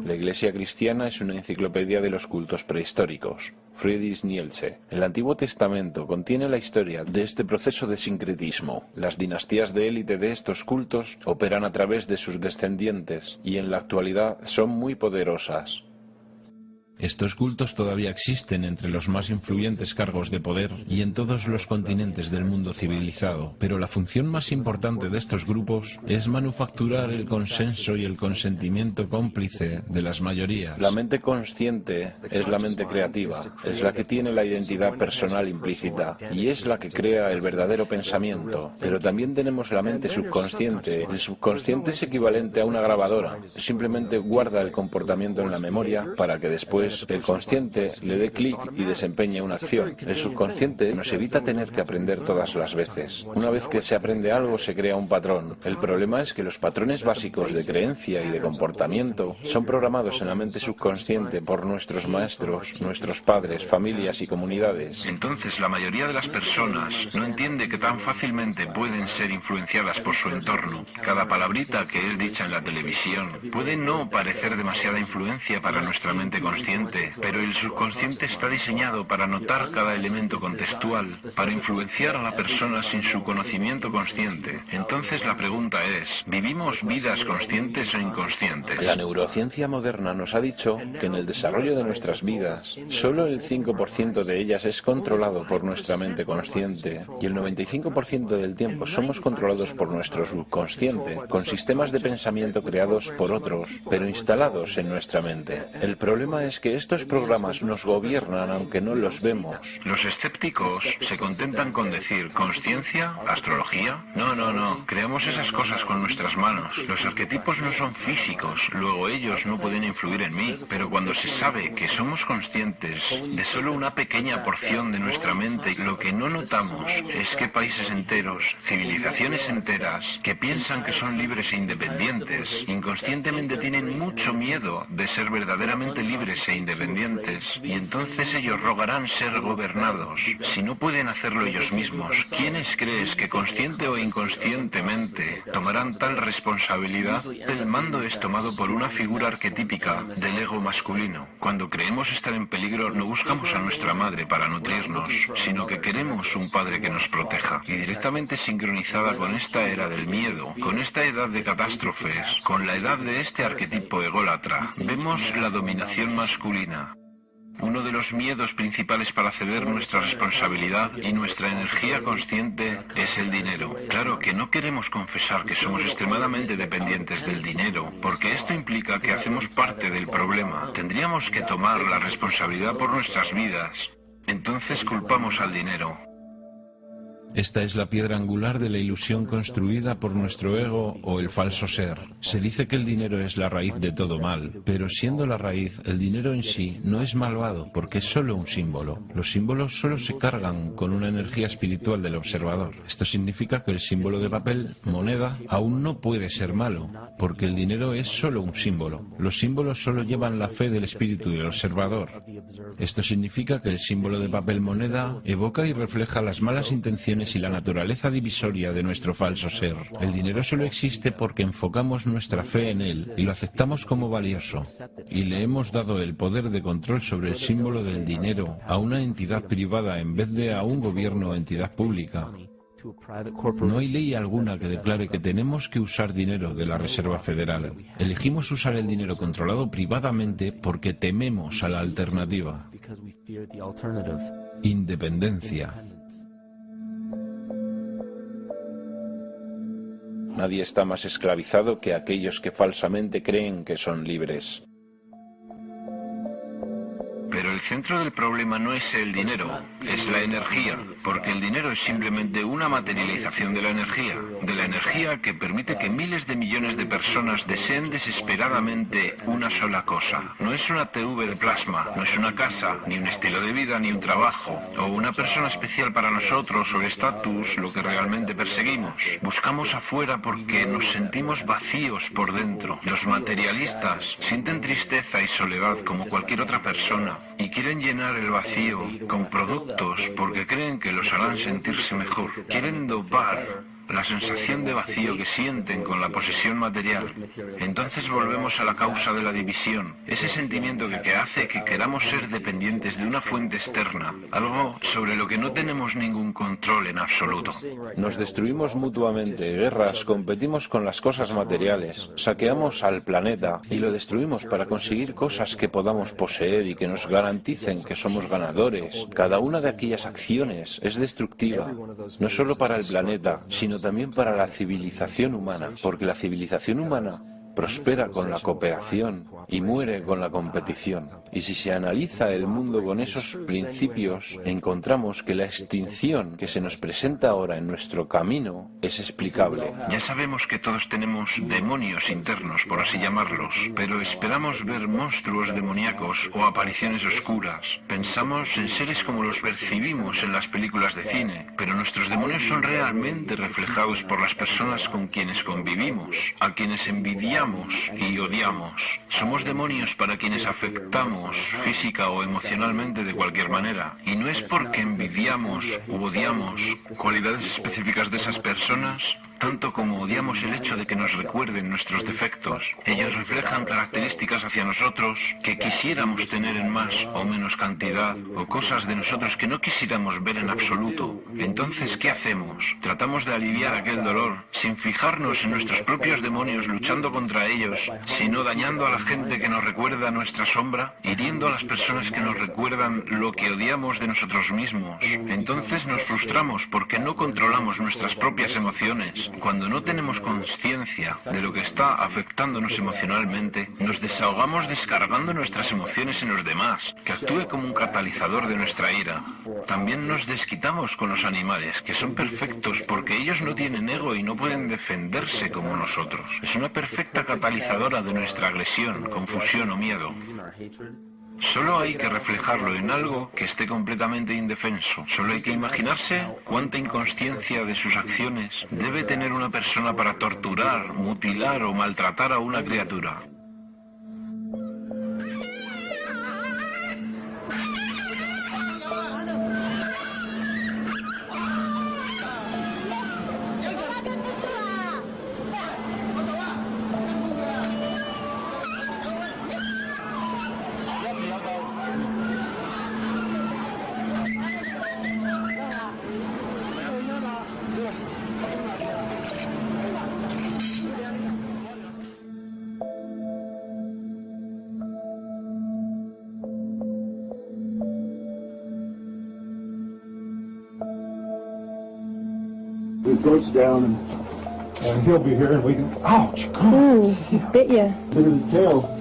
La Iglesia cristiana es una enciclopedia de los cultos prehistóricos. Friedrich Nietzsche. El Antiguo Testamento contiene la historia de este proceso de sincretismo. Las dinastías de élite de estos cultos operan a través de sus descendientes y en la actualidad son muy poderosas. Estos cultos todavía existen entre los más influyentes cargos de poder y en todos los continentes del mundo civilizado, pero la función más importante de estos grupos es manufacturar el consenso y el consentimiento cómplice de las mayorías. La mente consciente es la mente creativa, es la que tiene la identidad personal implícita y es la que crea el verdadero pensamiento. Pero también tenemos la mente subconsciente. El subconsciente es equivalente a una grabadora, simplemente guarda el comportamiento en la memoria para que después el consciente le dé clic y desempeñe una acción. El subconsciente nos evita tener que aprender todas las veces. Una vez que se aprende algo se crea un patrón. El problema es que los patrones básicos de creencia y de comportamiento son programados en la mente subconsciente por nuestros maestros, nuestros padres, familias y comunidades. Entonces la mayoría de las personas no entiende que tan fácilmente pueden ser influenciadas por su entorno. Cada palabrita que es dicha en la televisión puede no parecer demasiada influencia para nuestra mente consciente, pero el subconsciente está diseñado para notar cada elemento contextual, para influenciar a la persona sin su conocimiento consciente. Entonces la pregunta es, ¿vivimos vidas conscientes o inconscientes? La neurociencia moderna nos ha dicho que en el desarrollo de nuestras vidas, solo el 5% de ellas es controlado por nuestra mente consciente y el 95% del tiempo somos controlados por nuestro subconsciente, con sistemas de pensamiento creados por otros, pero instalados en nuestra mente. El problema es que que estos programas nos gobiernan aunque no los vemos. Los escépticos se contentan con decir conciencia, astrología. No, creamos esas cosas con nuestras manos. Los arquetipos no son físicos, luego ellos no pueden influir en mí. Pero cuando se sabe que somos conscientes de solo una pequeña porción de nuestra mente, lo que no notamos es que países enteros, civilizaciones enteras, que piensan que son libres e independientes, inconscientemente tienen mucho miedo de ser verdaderamente libres e independientes, y entonces ellos rogarán ser gobernados. Si no pueden hacerlo ellos mismos, ¿quiénes crees que consciente o inconscientemente tomarán tal responsabilidad? El mando es tomado por una figura arquetípica del ego masculino. Cuando creemos estar en peligro, no buscamos a nuestra madre para nutrirnos, sino que queremos un padre que nos proteja. Y directamente sincronizada con esta era del miedo, con esta edad de catástrofes, con la edad de este arquetipo ególatra, vemos la dominación masculina. Uno de los miedos principales para ceder nuestra responsabilidad y nuestra energía consciente es el dinero. Claro que no queremos confesar que somos extremadamente dependientes del dinero, porque esto implica que hacemos parte del problema. Tendríamos que tomar la responsabilidad por nuestras vidas. Entonces culpamos al dinero. Esta es la piedra angular de la ilusión construida por nuestro ego o el falso ser. Se dice que el dinero es la raíz de todo mal, pero siendo la raíz, el dinero en sí no es malvado porque es solo un símbolo. Los símbolos solo se cargan con una energía espiritual del observador. Esto significa que el símbolo de papel, moneda, aún no puede ser malo, porque el dinero es solo un símbolo. Los símbolos solo llevan la fe del espíritu del observador. Esto significa que el símbolo de papel moneda evoca y refleja las malas intenciones y la naturaleza divisoria de nuestro falso ser. El dinero solo existe porque enfocamos nuestra fe en él y lo aceptamos como valioso. Y le hemos dado el poder de control sobre el símbolo del dinero a una entidad privada en vez de a un gobierno o entidad pública. No hay ley alguna que declare que tenemos que usar dinero de la Reserva Federal. Elegimos usar el dinero controlado privadamente porque tememos a la alternativa. Independencia. Nadie está más esclavizado que aquellos que falsamente creen que son libres. Pero el centro del problema no es el dinero, es la energía, porque el dinero es simplemente una materialización de la energía que permite que miles de millones de personas deseen desesperadamente una sola cosa. No es una TV de plasma, no es una casa, ni un estilo de vida, ni un trabajo, o una persona especial para nosotros, o el estatus, lo que realmente perseguimos. Buscamos afuera porque nos sentimos vacíos por dentro. Los materialistas sienten tristeza y soledad como cualquier otra persona, y quieren llenar el vacío con productos porque creen que los harán sentirse mejor. Quieren dopar la sensación de vacío que sienten con la posesión material. Entonces volvemos a la causa de la división, ese sentimiento que hace que queramos ser dependientes de una fuente externa, algo sobre lo que no tenemos ningún control en absoluto. Nos destruimos mutuamente, guerras, competimos con las cosas materiales, saqueamos al planeta y lo destruimos para conseguir cosas que podamos poseer y que nos garanticen que somos ganadores. Cada una de aquellas acciones es destructiva, no solo para el planeta, sino también para la civilización humana, porque la civilización humana prospera con la cooperación y muere con la competición. Y si se analiza el mundo con esos principios, encontramos que la extinción que se nos presenta ahora en nuestro camino es explicable. Ya sabemos que todos tenemos demonios internos, por así llamarlos, pero esperamos ver monstruos demoníacos o apariciones oscuras. Pensamos en seres como los percibimos en las películas de cine, pero nuestros demonios son realmente reflejados por las personas con quienes convivimos, a quienes envidiamos y odiamos. Somos demonios para quienes afectamos física o emocionalmente de cualquier manera. Y no es porque envidiamos u odiamos cualidades específicas de esas personas, tanto como odiamos el hecho de que nos recuerden nuestros defectos. Ellos reflejan características hacia nosotros que quisiéramos tener en más o menos cantidad, o cosas de nosotros que no quisiéramos ver en absoluto. Entonces, ¿qué hacemos? Tratamos de aliviar aquel dolor sin fijarnos en nuestros propios demonios luchando contra contra ellos, sino dañando a la gente que nos recuerda nuestra sombra, hiriendo a las personas que nos recuerdan lo que odiamos de nosotros mismos. Entonces nos frustramos porque no controlamos nuestras propias emociones. Cuando no tenemos conciencia de lo que está afectándonos emocionalmente, nos desahogamos descargando nuestras emociones en los demás, que actúe como un catalizador de nuestra ira. También nos desquitamos con los animales, que son perfectos porque ellos no tienen ego y no pueden defenderse como nosotros. Es una perfecta catalizadora de nuestra agresión, confusión o miedo. Solo hay que reflejarlo en algo que esté completamente indefenso. Solo hay que imaginarse cuánta inconsciencia de sus acciones debe tener una persona para torturar, mutilar o maltratar a una criatura. His goat's down, and he'll be here, and we can. Ouch! Come on. Ooh, he bit you. Look at his tail.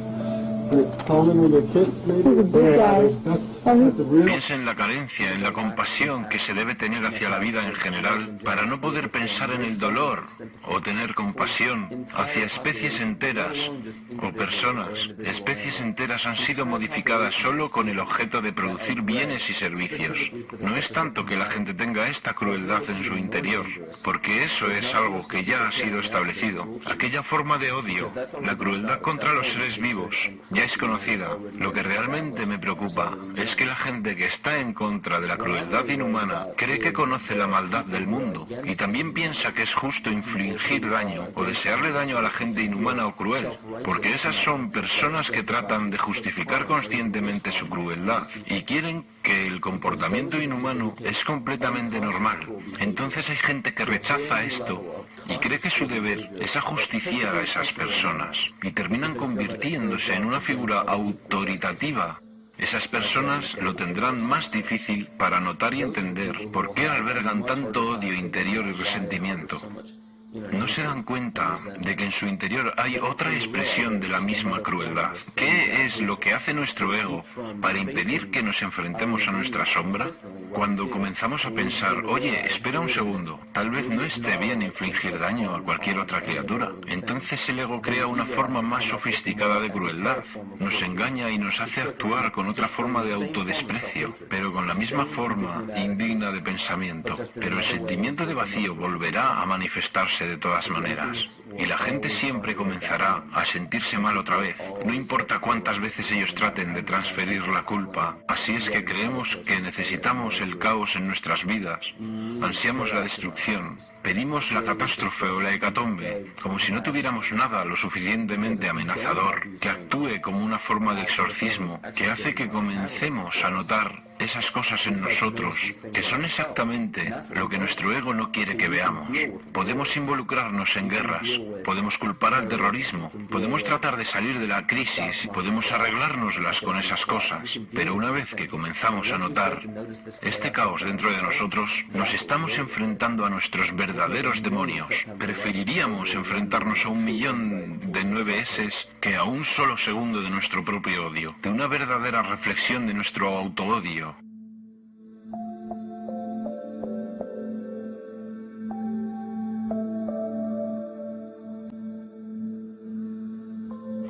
Is it common with the kids, maybe? He's a big guy. That's a real. Piensa en la carencia, en la compasión que se debe tener hacia la vida en general para no poder pensar en el dolor o tener compasión hacia especies enteras o personas. Especies enteras han sido modificadas solo con el objeto de producir bienes y servicios. No es tanto que la gente tenga esta crueldad en su interior, porque eso es algo que ya ha sido establecido. Aquella forma de odio, la crueldad contra los seres vivos, ya es conocida. Lo que realmente me preocupa es que la gente que está en contra de la crueldad inhumana cree que conoce la maldad del mundo y también piensa que es justo infligir daño o desearle daño a la gente inhumana o cruel, porque esas son personas que tratan de justificar conscientemente su crueldad y quieren que el comportamiento inhumano es completamente normal. Entonces hay gente que rechaza esto y cree que su deber es ajusticiar a esas personas y terminan convirtiéndose en una figura autoritativa. Esas personas lo tendrán más difícil para notar y entender por qué albergan tanto odio interior y resentimiento. No se dan cuenta de que en su interior hay otra expresión de la misma crueldad. ¿Qué es lo que hace nuestro ego para impedir que nos enfrentemos a nuestra sombra? Cuando comenzamos a pensar, oye, espera un segundo, tal vez no esté bien infligir daño a cualquier otra criatura. Entonces el ego crea una forma más sofisticada de crueldad. Nos engaña y nos hace actuar con otra forma de autodesprecio, pero con la misma forma indigna de pensamiento. Pero el sentimiento de vacío volverá a manifestarse de todas maneras, y la gente siempre comenzará a sentirse mal otra vez, no importa cuántas veces ellos traten de transferir la culpa. Así es que creemos que necesitamos el caos en nuestras vidas, ansiamos la destrucción, pedimos la catástrofe o la hecatombe, como si no tuviéramos nada lo suficientemente amenazador, que actúe como una forma de exorcismo, que hace que comencemos a notar esas cosas en nosotros, que son exactamente lo que nuestro ego no quiere que veamos. Podemos involucrarnos en guerras, podemos culpar al terrorismo, podemos tratar de salir de la crisis, podemos arreglárnoslas con esas cosas, pero una vez que comenzamos a notar este caos dentro de nosotros, nos estamos enfrentando a nuestros verdaderos demonios. Preferiríamos enfrentarnos a 1.000.000 de 9S que a un solo segundo de nuestro propio odio, de una verdadera reflexión de nuestro autoodio.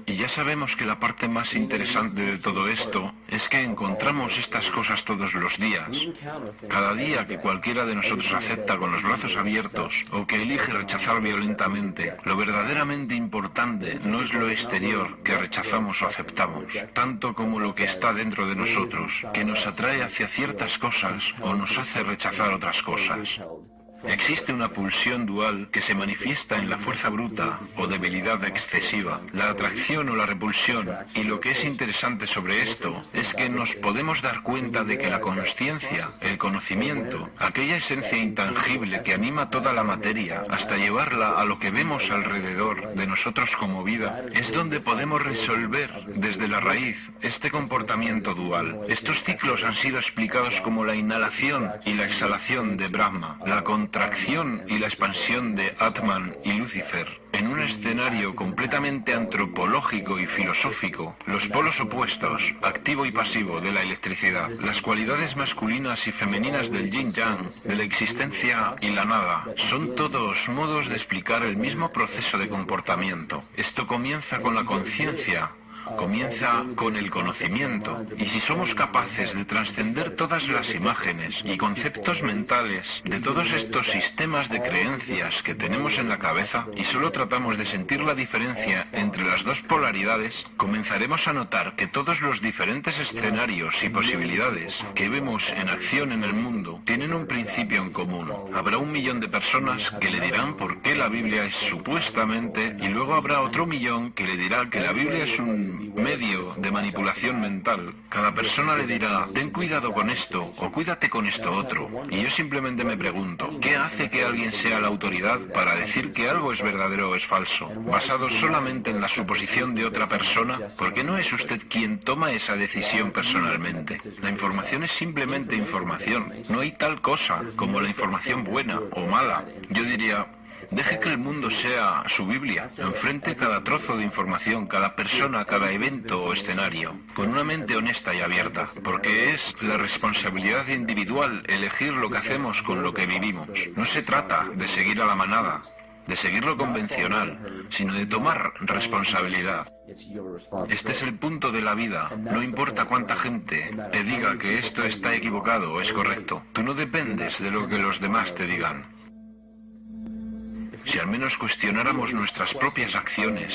Ya sabemos que la parte más interesante de todo esto es que encontramos estas cosas todos los días. Cada día que cualquiera de nosotros acepta con los brazos abiertos o que elige rechazar violentamente, lo verdaderamente importante no es lo exterior que rechazamos o aceptamos, tanto como lo que está dentro de nosotros, que nos atrae hacia ciertas cosas o nos hace rechazar otras cosas. Existe una pulsión dual que se manifiesta en la fuerza bruta o debilidad excesiva, la atracción o la repulsión, y lo que es interesante sobre esto es que nos podemos dar cuenta de que la consciencia, el conocimiento, aquella esencia intangible que anima toda la materia hasta llevarla a lo que vemos alrededor de nosotros como vida, es donde podemos resolver desde la raíz este comportamiento dual. Estos ciclos han sido explicados como la inhalación y la exhalación de Brahma, la contracción y la expansión de Atman y Lucifer. En un escenario completamente antropológico y filosófico, los polos opuestos, activo y pasivo, de la electricidad, las cualidades masculinas y femeninas del yin-yang, de la existencia y la nada, son todos modos de explicar el mismo proceso de comportamiento. Esto comienza con la conciencia, comienza con el conocimiento, y si somos capaces de trascender todas las imágenes y conceptos mentales de todos estos sistemas de creencias que tenemos en la cabeza y solo tratamos de sentir la diferencia entre las dos polaridades, comenzaremos a notar que todos los diferentes escenarios y posibilidades que vemos en acción en el mundo tienen un principio en común. Habrá 1 millón de personas que le dirán por qué la Biblia es supuestamente, y luego habrá otro millón que le dirá que la Biblia es un medio de manipulación mental. Cada persona le dirá, ten cuidado con esto, o cuídate con esto otro. Y yo simplemente me pregunto, ¿qué hace que alguien sea la autoridad para decir que algo es verdadero o es falso? ¿Basado solamente en la suposición de otra persona? Porque no es usted quien toma esa decisión personalmente. La información es simplemente información. No hay tal cosa como la información buena o mala. Yo diría, deje que el mundo sea su Biblia. Enfrente cada trozo de información, cada persona, cada evento o escenario, con una mente honesta y abierta, porque es la responsabilidad individual elegir lo que hacemos con lo que vivimos. No se trata de seguir a la manada, de seguir lo convencional, sino de tomar responsabilidad. Este es el punto de la vida. No importa cuánta gente te diga que esto está equivocado o es correcto. Tú no dependes de lo que los demás te digan. Si al menos cuestionáramos nuestras propias acciones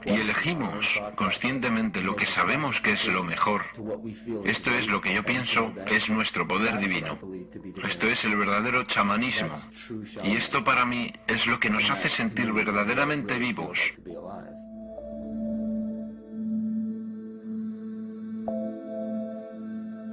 y elegimos conscientemente lo que sabemos que es lo mejor, esto es lo que yo pienso es nuestro poder divino. Esto es el verdadero chamanismo. Y esto para mí es lo que nos hace sentir verdaderamente vivos.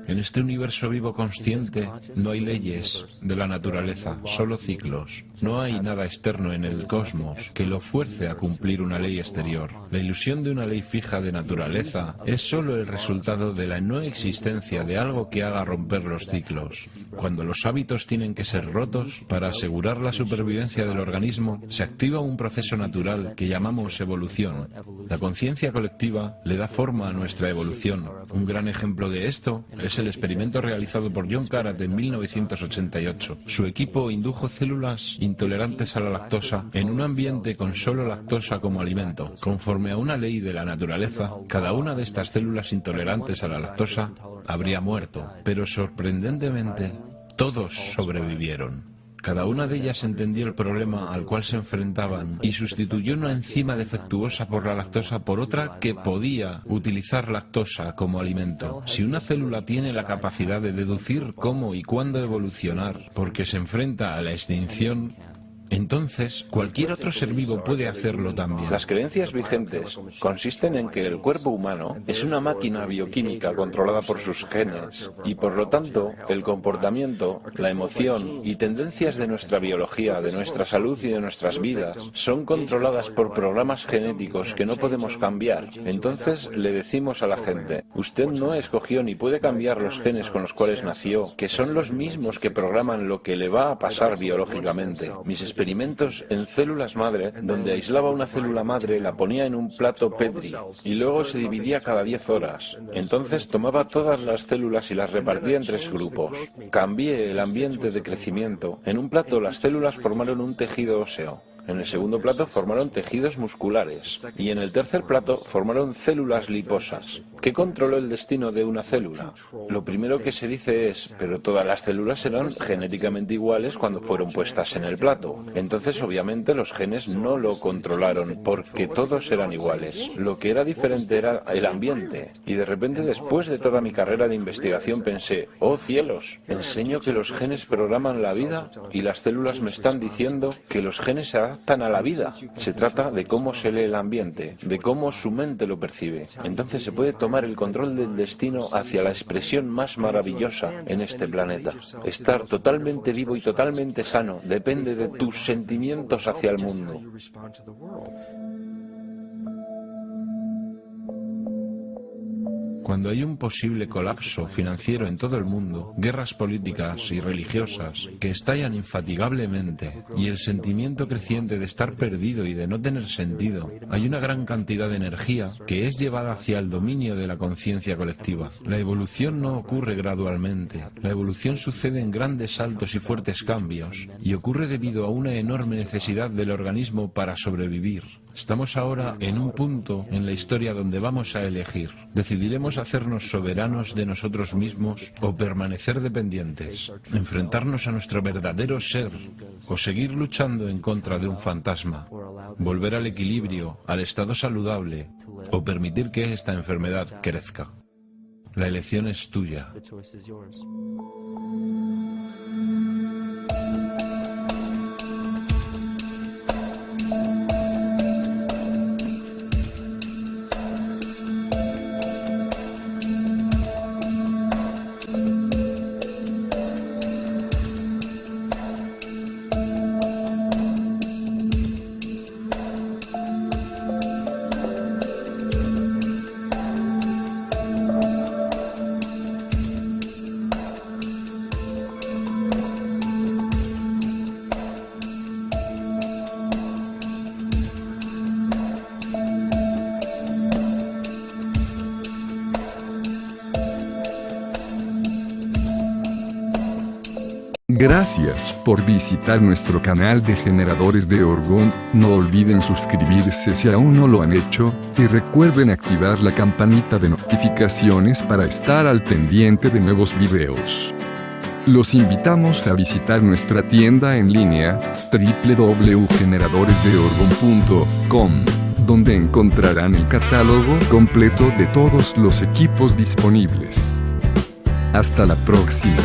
En este universo vivo consciente no hay leyes de la naturaleza, solo ciclos. No hay nada externo en el cosmos que lo fuerce a cumplir una ley exterior. La ilusión de una ley fija de naturaleza es solo el resultado de la no existencia de algo que haga romper los ciclos. Cuando los hábitos tienen que ser rotos, para asegurar la supervivencia del organismo, se activa un proceso natural que llamamos evolución. La conciencia colectiva le da forma a nuestra evolución. Un gran ejemplo de esto es el experimento realizado por John Karat en 1988. Su equipo indujo células intolerantes a la lactosa en un ambiente con solo lactosa como alimento. Conforme a una ley de la naturaleza, cada una de estas células intolerantes a la lactosa habría muerto, pero sorprendentemente, todos sobrevivieron. Cada una de ellas entendió el problema al cual se enfrentaban y sustituyó una enzima defectuosa por la lactosa por otra que podía utilizar lactosa como alimento. Si una célula tiene la capacidad de deducir cómo y cuándo evolucionar porque se enfrenta a la extinción, entonces cualquier otro ser vivo puede hacerlo también. Las creencias vigentes consisten en que el cuerpo humano es una máquina bioquímica controlada por sus genes y por lo tanto el comportamiento, la emoción y tendencias de nuestra biología, de nuestra salud y de nuestras vidas son controladas por programas genéticos que no podemos cambiar. Entonces le decimos a la gente, usted no escogió ni puede cambiar los genes con los cuales nació, que son los mismos que programan lo que le va a pasar biológicamente. Mis experimentos en células madre, donde aislaba una célula madre, la ponía en un plato Petri y luego se dividía cada 10 horas. Entonces tomaba todas las células y las repartía en 3 grupos. Cambié el ambiente de crecimiento. En un plato las células formaron un tejido óseo. En el segundo plato formaron tejidos musculares. Y en el tercer plato formaron células liposas. ¿Qué controló el destino de una célula? Lo primero que se dice es, pero todas las células eran genéticamente iguales cuando fueron puestas en el plato. Entonces, obviamente, los genes no lo controlaron porque todos eran iguales. Lo que era diferente era el ambiente. Y de repente, después de toda mi carrera de investigación, pensé, ¡oh cielos! Enseño que los genes programan la vida y las células me están diciendo que los genes se adaptan a la vida. Se trata de cómo se lee el ambiente, de cómo su mente lo percibe. Entonces se puede tomar el control del destino hacia la expresión más maravillosa en este planeta. Estar totalmente vivo y totalmente sano depende de tus sentimientos hacia el mundo. Cuando hay un posible colapso financiero en todo el mundo, guerras políticas y religiosas que estallan infatigablemente y el sentimiento creciente de estar perdido y de no tener sentido, hay una gran cantidad de energía que es llevada hacia el dominio de la conciencia colectiva. La evolución no ocurre gradualmente, la evolución sucede en grandes saltos y fuertes cambios y ocurre debido a una enorme necesidad del organismo para sobrevivir. Estamos ahora en un punto en la historia donde vamos a elegir. Decidiremos hacernos soberanos de nosotros mismos o permanecer dependientes, enfrentarnos a nuestro verdadero ser o seguir luchando en contra de un fantasma, volver al equilibrio, al estado saludable o permitir que esta enfermedad crezca. La elección es tuya. Gracias por visitar nuestro canal de Generadores de Orgón. No olviden suscribirse si aún no lo han hecho, y recuerden activar la campanita de notificaciones para estar al pendiente de nuevos videos. Los invitamos a visitar nuestra tienda en línea, www.generadoresdeorgon.com, donde encontrarán el catálogo completo de todos los equipos disponibles. Hasta la próxima.